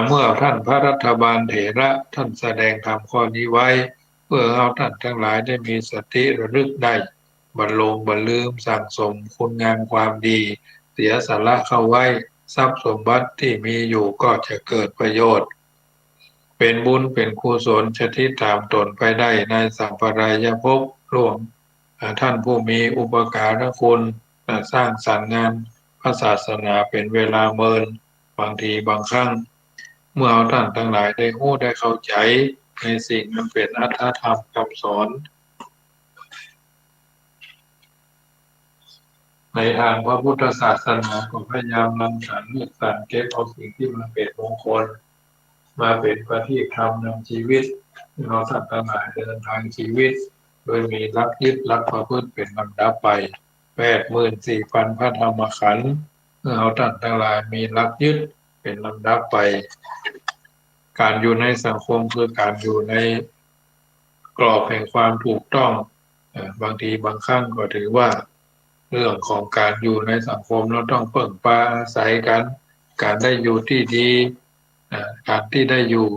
เมื่อท่านพระรัฐบาลเถระท่านแสดงธรรมข้อนี้ไว้เพื่อเอาท่านทั้งหลายได้มีสติระลึกได้บรรลืมสั่งสมคุณงามความดีเสียสละเข้าไว้ทรัพย์สมบัติที่มีอยู่ก็จะเกิดประโยชน์เป็นบุญเป็นกุศลชติตามตนไปได้ในสัมปรายภพร่วมท่านผู้มีอุปการะคุณสร้างสรรค์งานพระศาสนาเป็นเวลาเมินบางทีบางครั้งเมื่อเอาท่านทั้งหลายได้รู้ได้เข้าใจในสิ่งนั้นเป็นอรรถธรรมคำสอนในทางพระพุทธศาสนาก็พยายามนำสรรเลือกสรรเก็บเอาสิ่งที่มันเป็นมงคลมาเป็นประทีปธรรมนำชีวิตเราสัตว์ทั้งหลายเดินทางชีวิตโดยมีหลักยึดหลักประพฤติเป็นลำดับไป84,000พระธรรมขันธ์เมื่อเราท่านทั้งหลายมีหลักยึดเป็นลำดับไปการอยู่ในสังคมคือการอยู่ในกรอบแห่งความถูกต้องบางทีบางครั้งก็ถือว่า เรื่องของการอยู่ในสังคมเราต้องพึ่งพาอาศัยกันการได้อยู่ที่ดีการที่ได้อยู่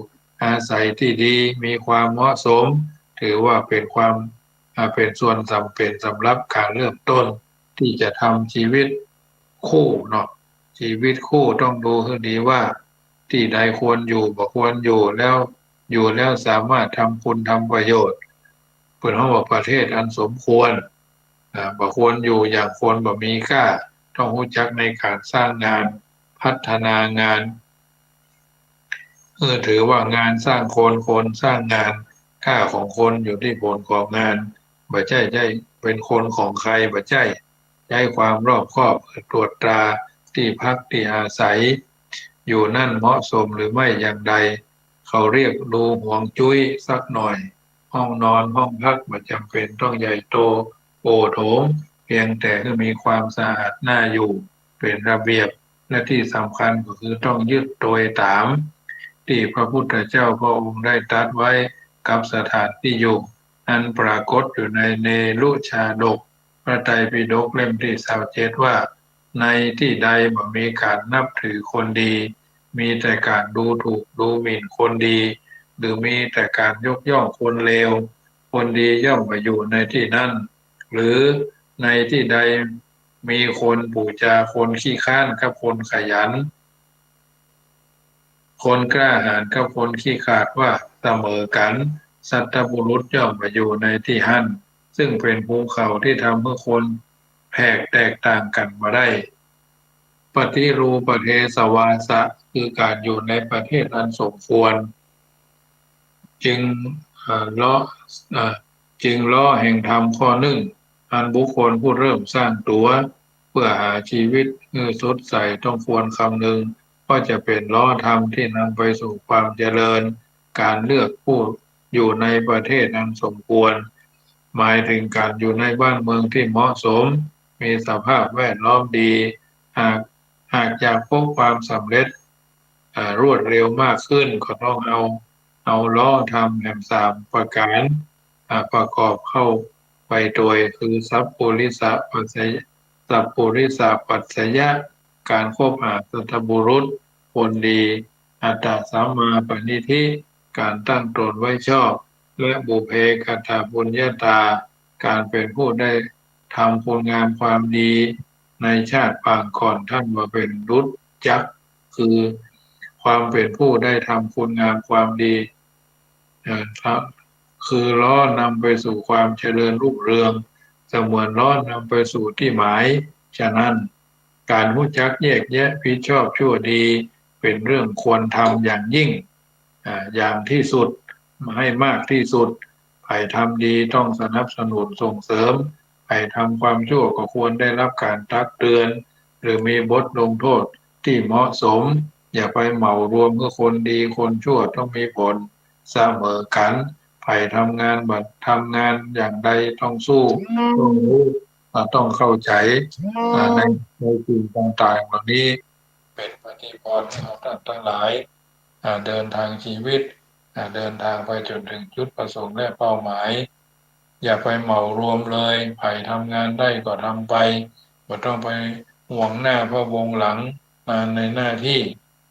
อาศัยที่ดีมีความเหมาะสมถือว่าเป็นความเป็นส่วนจำเป็นสำหรับการเริ่มต้นที่จะทำชีวิตคู่เนาะชีวิตคู่ต้องดูให้ดีว่าที่ใดควรอยู่บ่ควรอยู่แล้วอยู่แล้วสามารถทำคุณทำประโยชน์เพื่อให้ว่าประเทศอันสมควร บ่ควรอยู่อย่างควรบ่มีค่าต้องรู้จักในการสร้างงานพัฒนางานถือว่างานสร้างคนคนสร้างงานค่าของคนอยู่ที่ผลของงานบ่ใช่เป็นคนของใครบ่ใช้ความรอบคอบตรวจตราที่พักที่อาศัยอยู่นั่นเหมาะสมหรือไม่อย่างใดเขาเรียกดูห่วงจุ้ยสักหน่อยห้องนอนห้องพักบ่จำเป็นต้องใหญ่โตโอโถงเพียงแต่ให้มีความสะอาดน่าอยู่เป็นระเบียบและที่สำคัญก็คือต้องยึดโดยตามที่พระพุทธเจ้าพระองค์ได้ตรัสไว้กับสถานที่อยู่อันปรากฏอยู่ในเนรุชาดกพระไตรปิฎกเล่มที่27ว่าในที่ใดบ่มีการนับถือคนดีมีแต่การดูถูกดูหมิ่นคนดีหรือมีแต่การยกย่องคนเลวคนดีย่อมไปอยู่ในที่นั้นหรือในที่ใดมีคนบูชาคนขี้ข้านกับคนขยันคนกล้าหาญกับคนขี้ขลาดว่าเสมอกันสัตบุรุษย่อมไปอยู่ในที่หั่นซึ่งเป็นภูเขาที่ทำให้คนแผกแตกต่างกันมาได้ปฏิรูปประเทศวาสะคือการอยู่ในประเทศอันสมควรจึงล้อเอ่อจึงล้อแห่งธรรมข้อหนึ่งอันบุคคลผู้เริ่มสร้างตัวเพื่อหาชีวิตสดใสต้องควรคำนึงก็จะเป็นล้อธรรมที่นำไปสู่ความเจริญการเลือกผู้อยู่ในประเทศอันสมควรหมายถึงการอยู่ในบ้านเมืองที่เหมาะสมมีสภาพแวดล้อมดีหากอยากพบความสำเร็จรวดเร็วมากขึ้นก็ต้องเอาล้อทำแหม3ประการประกอบเข้าไปโดยคือสัพพุริสะปัสสยสัพพุริสะปัสสยะการคบหาสัตบุรุษคนดีอัตตสัมมาปณิธิการตั้งตนไว้ชอบและบุเพกตบุญญาตาการเป็นผู้ได้ทำคุณงามความดีในชาติปางก่อนท่านมาเป็นรุจจักคือความเป็นผู้ได้ทำคุณงามความดีครับคือล้อนำไปสู่ความเจริญรุ่งเรืองเสมือนล้อนำไปสู่ที่หมายฉะนั้นการรู้จักแยกแยะผิดชอบชั่วดีเป็นเรื่องควรทำอย่างยิ่งอย่างที่สุดให้มากที่สุดใครทำดีต้องสนับสนุนส่งเสริมใครทำความชั่วก็ควรได้รับการตักเตือนหรือมีบทลงโทษที่เหมาะสมอย่าไปเหมารวมกับคนดีคนชั่วต้องมีผลเสมอกันใครทำงานบัดทำงานอย่างใดต้องสู้ต้องรู้ต้องเข้าใจในสิ่งต่างๆเหล่านี้เป็นปฏิปทาของท่านทั้งหลายเดินทางชีวิตเดินทางไปจนถึงจุดประสงค์และเป้าหมายอย่าไปเหมารวมเลยใครทำงานได้ก็ทำไปไม่ต้องไปห่วงหน้าพะวงหลังงานในหน้าที่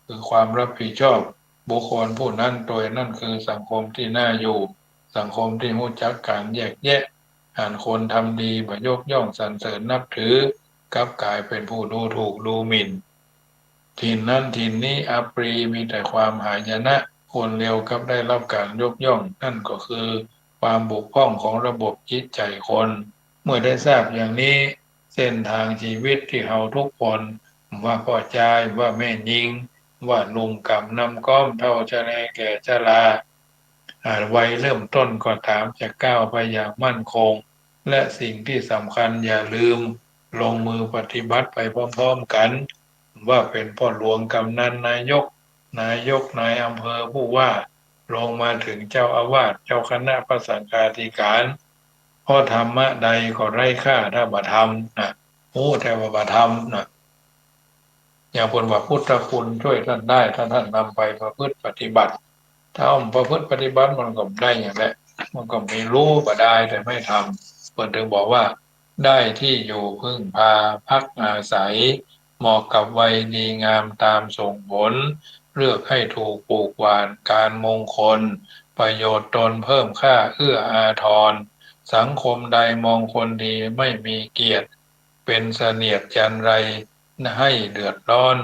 คือความรับผิดชอบบุคคลผู้นั้นโดยนั่นคือสังคมที่น่าอยู่สังคมที่รู้จักการแยกแยะอ่านคนทำดีบ่ยกย่องสรรเสริญนับถือกลับกลายเป็นผู้ดูถูกดูหมิ่นถิ่นนั้นถิ่นนี้อัปรีมีแต่ความหายนะคนเร็วกับได้รับการยกย่องนั่นก็คือความบกพร่องของระบบจิตใจคนเมื่อได้ทราบอย่างนี้เส้นทางชีวิตที่เราทุกคนว่าพ่อจายว่าแม่ยิงว่าลุงกับนำก้อมเท่าชะแลแก่ชราวัยเริ่มต้นก็ถามจะก้าวไปอย่างมั่นคงและสิ่งที่สำคัญอย่าลืมลงมือปฏิบัติไปพร้อมๆกันว่าเป็นพ่อหลวงกำนันนายอำเภอผู้ว่าลงมาถึงเจ้าอาวาสเจ้าคณะพระสังฆาธิการเพราะธรรมะใดก็ไร้ค่าถ้าบ่ทำนะโอ้แต่ว่าบ่ทำนะอย่างคนว่าพุทธคุณช่วยท่านได้ถ้าท่านนำไปประพฤติปฏิบัติถ้าเอาประพฤติปฏิบัติมันก็ได้อย่างแหละมันก็ไม่รู้ก็ได้แต่ไม่ทำเพิ่นถึงบอกว่า ได้ที่อยู่พึ่งพาพักอาศัยเหมาะกับวัยดีงามตามส่งผลเลือกให้ถูกปลูกหว่านการมงคลประโยชน์ตนเพิ่มค่าเอื้ออาทรสังคมใดมองคนดีไม่มีเกียรติเป็นเสนียดจันไรให้เดือดร้อน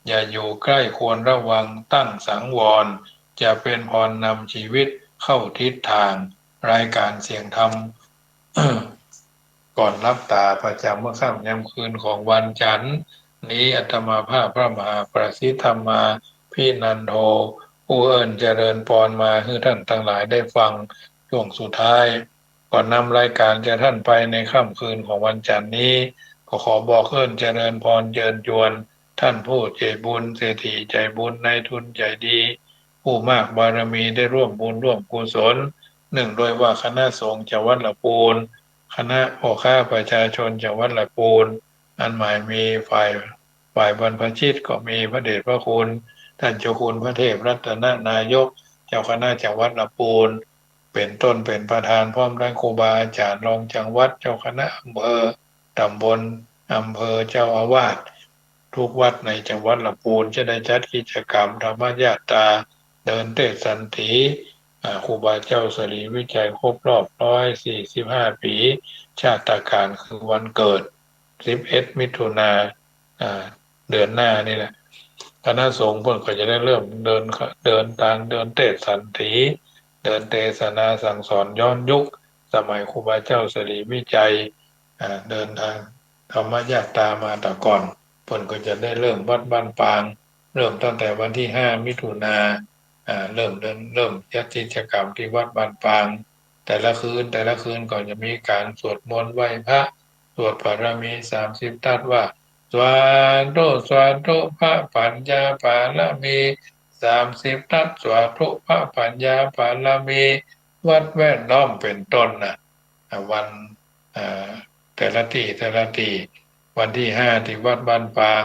อย่าอยู่ใกล้ควรระวังตั้งสังวรจะเป็นพรนำชีวิตเข้าทิศทางรายการเสียงธรรม ก่อนรับตาประจำเมื่อค่ำยามคืนของวันจันทร์นี้อาตมาภาพพระมหาประสิทธรรมาพี่นันโทผู้เอิญเจริญพรมาให้ท่านทั้งหลายได้ฟังช่วงสุดท้ายก่อนนำรายการจะท่านไปในค่ำคืนของวันจันทร์นี้ก็ขอบอกเอิญเจริญพรเชิญชวนท่านผู้ใจบุญเศรษฐีใจบุญนายทุนใจดีผู้มากบารมีได้ร่วมบุญร่วมกุศลเนื่องด้วยว่าคณะสงฆ์จังหวัดละปูน คณะพ่อค้าประชาชนจังหวัดละปูนอันหมายมีฝ่ายบรรพชิตก็มีพระเดชพระคุณท่านเจ้าคุณพระเทพรัตนนายกเจ้าคณะจังหวัดละปูนเป็นต้นเป็นประธานพร้อมทั้งครูบาอาจารย์รองจังหวัดเจ้าคณะอำเภอตำบลอำเภอเจ้าอาวาสทุกวัดในจังหวัดลำพูนจะได้จัดกิจกรรมธรรมญาตราเดินเทศสันติครูบาเจ้าสรีวิจัยครบรอบ145 ปีชาตการคือวันเกิด11มิถุนาอ่าเดือนหน้านี่แหละคณะสงฆ์เพิ่นก็จะได้เริ่มเดินเทศสันติเดินเทศนาสั่งสอนย้อนยุคสมัยครูบาเจ้าสรีวิจัยเดินทางธรรมญาตรามาแต่ก่อนเพิ่นก็จะได้เริ่มวัดบ้านปางเริ่มตั้งแต่วันที่5 มิถุนาเริ่มจัดกิจกรรมที่วัดบ้านปางแต่ละคืนก่อนจะมีการสวดมนต์ไหว้พระสวดบารมี30 ทัศน์ว่าสวาโตสวาโตพระปัญญาปาลมี30 ทัศน์สวาโตพระปัญญาปาลมีวัดแวดล้อมเป็นต้นนะวันอ่าแต่ละที่วันที่5ที่วัดบ้านปาง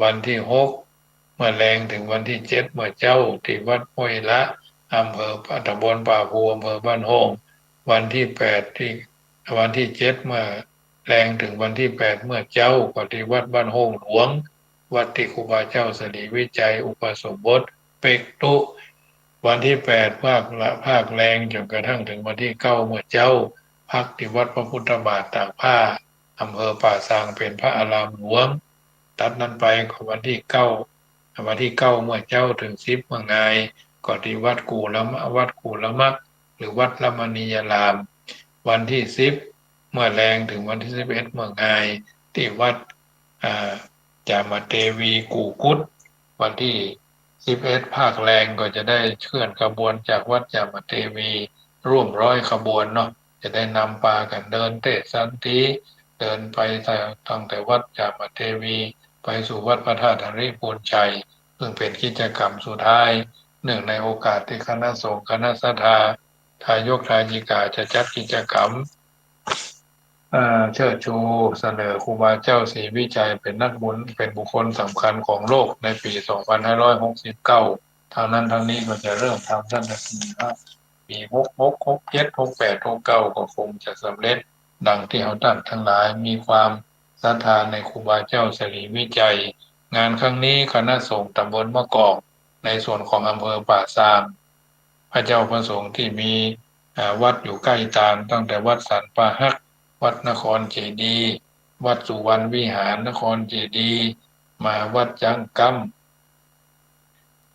วันที่6เมื่อแรงถึงวันที่7เมื่อเจ้าที่วัดห้วยละอำเภอตำบลป่าภูอำเภอบ้านโฮงวันที่8ที่วันที่7เมื่อแรงถึงวันที่8เมื่อเจ้าก็ที่วัดบ้านโฮงหลวงวัดที่ครูบาเจ้าสรีวิจัยอุปสมบทเป็กตุวันที่8ภาคแรงจนกระทั่งถึงวันที่9เมื่อเจ้าพักที่วัดพระพุทธบาทตากผ้าอำเภอป่าซางเป็นพระอารามหลวงตัดนั้นไปก็วันที่เก้าเมื่อเจ้าถึง10เมื่อไงก็ที่วัดกูละมักหรือวัดละมณียารามวันที่10เมื่อแรงถึงวันที่11เมื่อไงที่วัดอ่าจามเทวีกูกุฏวันที่11ภาคแรงก็จะได้เคลื่อนขบวนจากวัดจามเทวีร่วม100 ขบวนเนาะจะได้นำปากันเดินเทศสันติเดินไปตั้งแต่วัดจามเทวีไปสู่วัดพระธาตุธริพูนชัยซึ่งเป็นกิจกรรมสุดท้ายเนื่องในโอกาสที่คณะสงฆ์คณะศรัทธาทายกทายิกาจะจัดกิจกรรมเชิดชูเสนอครูบาเจ้าศรีวิชัยเป็นนักบุญเป็นบุคคลสำคัญของโลกในปี2569ทางนั้นทางนี้ก็จะเริ่มทำตั้งแต่ปี66 67 68 69ก็คงจะสำเร็จดังที่เราตั้งทั้งหลายมีความศรัทธาในครูบาเจ้าศรีวิจัยงานครั้งนี้คณะสงฆ์ตำบลมะกอกในส่วนของอำเภอป่าซางพระเจ้าประสงค์ที่มีวัดอยู่ใกล้ตางตั้งแต่วัดสันป่าฮักวัดนครเจดีย์วัดสุวรรณวิหารนครเจดีย์มาวัดจังกัม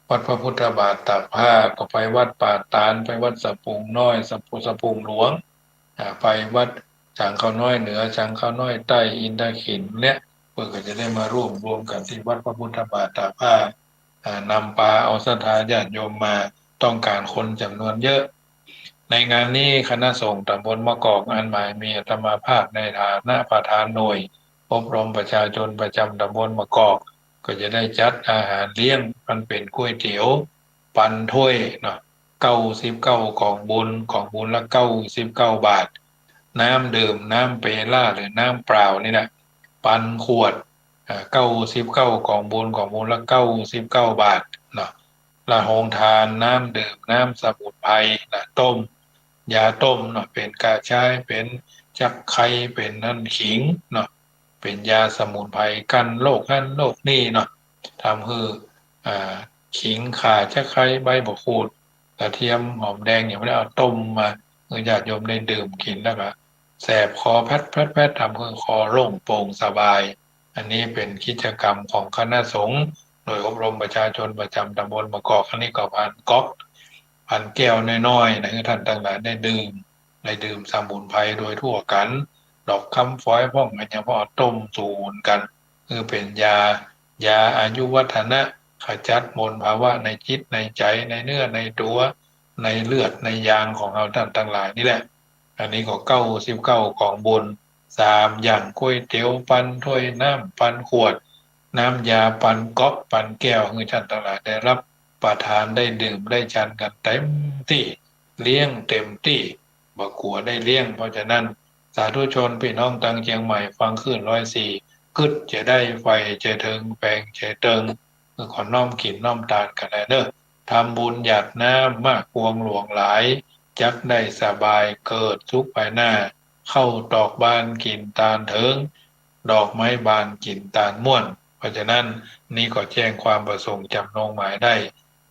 วัดพระพุทธบาทตากผ้าก็ไปวัดป่าตาลไปวัดสะพุงน้อยสะพุงหลวงไปวัดจางเขาน้อยเหนือจางเขาน้อยใต้อินทขินเนี่ยเพื่อก็จะได้มาร่วมรวมกันที่วัดพระพุทธบาทตากผ้านำปลาเอาศรัทธาญาติโยมมาต้องการคนจำนวนเยอะในงานนี้คณะสงฆ์ตำบลมะกอกอันหมายมีอาตมาภาพในฐานะประธานหน่วยอบรมประชาชนประจำตำบลมะกอกก็จะได้จัดอาหารเลี้ยงมันเป็นก๋วยเตี๋ยวปันถ้วยเนาะ99ของบุญละ99 บาทน้ำดื่มน้ำเปล่าหรือน้ำเปล่านี่นะปันขวด99ของบุญละ99 บาทเนาะละหงทานน้ำดื่มน้ำสมุนไพรนะต้มยาต้มเนาะเป็นกาชายเป็นช จักไคเป็นนั่นขิงเนาะเป็นยาสมุนไพรกันโรคนั่นโรคนี่เนาะทำให้อ่าขิงข่าจักไคใบมะกรูดกระเทียมหอมแดงอย่างไม่ได้เอาต้มมาเพื่อญาติโยมได้ดื่มกินแล้วก็แสบคอแพทแพทแพททำให้คอโล่งโปร่งสบายอันนี้เป็นกิจกรรมของคณะสงฆ์โดยอบรมประชาชนประจำตำบลมะกอกอันนี้ก็ผ่านก๊อกผ่านแก้วน้อยๆนะคือท่านต่างหลายได้ดื่มสมุนไพรโดยทั่วกันดอกคำฝอยพ่องกันเฉพาะต้มสูนกันคือเป็นยาอายุวัฒนะขจัดมลภาวะในจิตในใจในเนื้อในตัวในเลือดในยางของเราท่านต่างหลายนี่แหละอันนี้ก็99ของบุญ3 อย่างก๋วยเตี๋ยวปันถ้วยน้ำปันขวดน้ำยาปันก๊อกปันแก้วคือท่านต่างหลายได้รับประทานได้ดื่มได้ฉันกันเต็มที่เลี้ยงเต็มที่บ่กลัวได้เลี้ยงเพราะฉะนั้นสาธุชนพี่น้องตังเชียงใหม่ฟังขึ้น104กึดจะได้ไฟจะเทิงแปลงจะเติงคือขอน้อมขินน้อมตาลกันได้เด้อทำบุญหยาดน้ำมากพวงหลวงหลายจักได้สบายเกิดทุกภายหน้าเข้าดอกบานกินตาลเถิงดอกไม้บานกินตาลม่วนเพราะฉะนั้นนี่ก็แจ้งความประสงค์จำนงหมายได้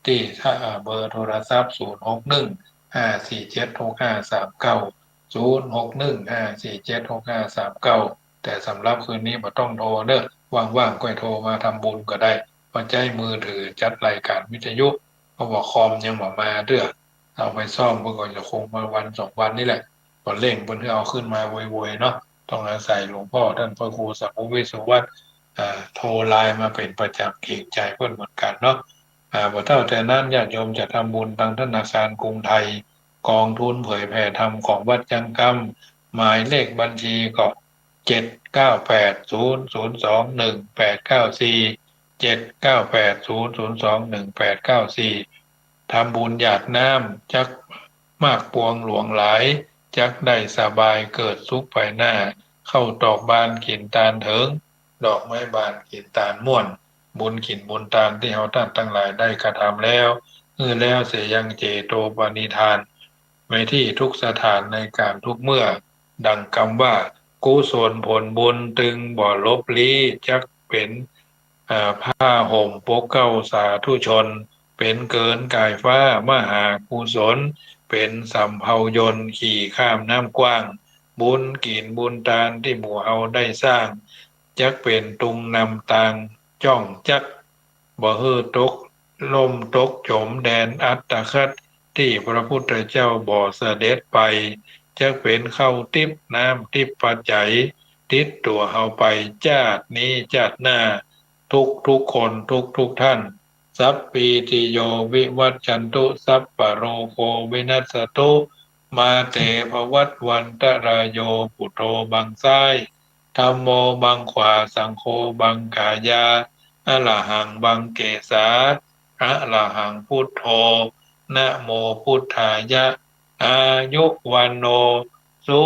ที่ถ้าเบอร์โทรศัพท์06154765390615476539แต่สำหรับคืนนี้บ่ต้องโทรเด้อว่างๆก็ให้โทรมาทำบุญก็ได้ปัจจัยมือถือจัดรายการวิทยุเพราะว่าคอมยังบ่มาเด้อเอาไปซ่อมเพิ่นก็จะคงมา1-2 วันนี่แหละก็เร่งเพิ่นให้เอาขึ้นมาไวๆเนาะต้องอาศัยหลวงพ่อท่านพระครูสัมภเวชสุวัฒน์โทรไลน์มาเป็นประจำเกรงใจเพิ่นเหมือนกันเนาะบ่เท่าแต่นั้นญาติโยมจะทำบุญทางธนาคารกรุงไทยกองทุนเผยแผ่ธรรมของวัดจังกำหมายเลขบัญชีก็79800218947980021894ทำบุญหยาดน้ำจักมากปวงหลวงหลายจักได้สบายเกิดสุขภายหน้าเข้าตอกบานกินตาลเถิงดอกไม้บานกินตาลม่วนบุญขินบุญตาลที่เฮาท่านทั้งหลายได้กระทำแล้วแล้วเสียยังเจโตปณิธานไว้ที่ทุกสถานในการทุกเมื่อดังคำว่ากุศลผลบุญตึงบ่ลบลี้จักเป็นผ้าห่มปกเกล้าสาธุชนเป็นเกินกายฟ้ามหากุศลเป็นสำเภายนต์ขี่ข้ามน้ำกว้างบุญกินบุญทานที่หมู่เฮาได้สร้างจักเป็นตุงนำตางจ้องจักบ่ฮือตกลมตกโจมแดนอัตตคัดที่พระพุทธเจ้าบ่เสด็จไปจักเป็นเข้าทิพน้ำทิพปัจจัยติดตัวเฮาไปชาตินี้ชาติหน้าทุกคนทุกท่านสัพปีติโยวิวัจจันตุสัพปะโรโควินัสตุมาเตภวัตวันตรายโยปุโตบังซ้ายธัมโมบังขวาสังโฆบังกายาอะระหังบังเกสาอะระหังพุทโธนะโมพุทธายะอายุวันโนสุ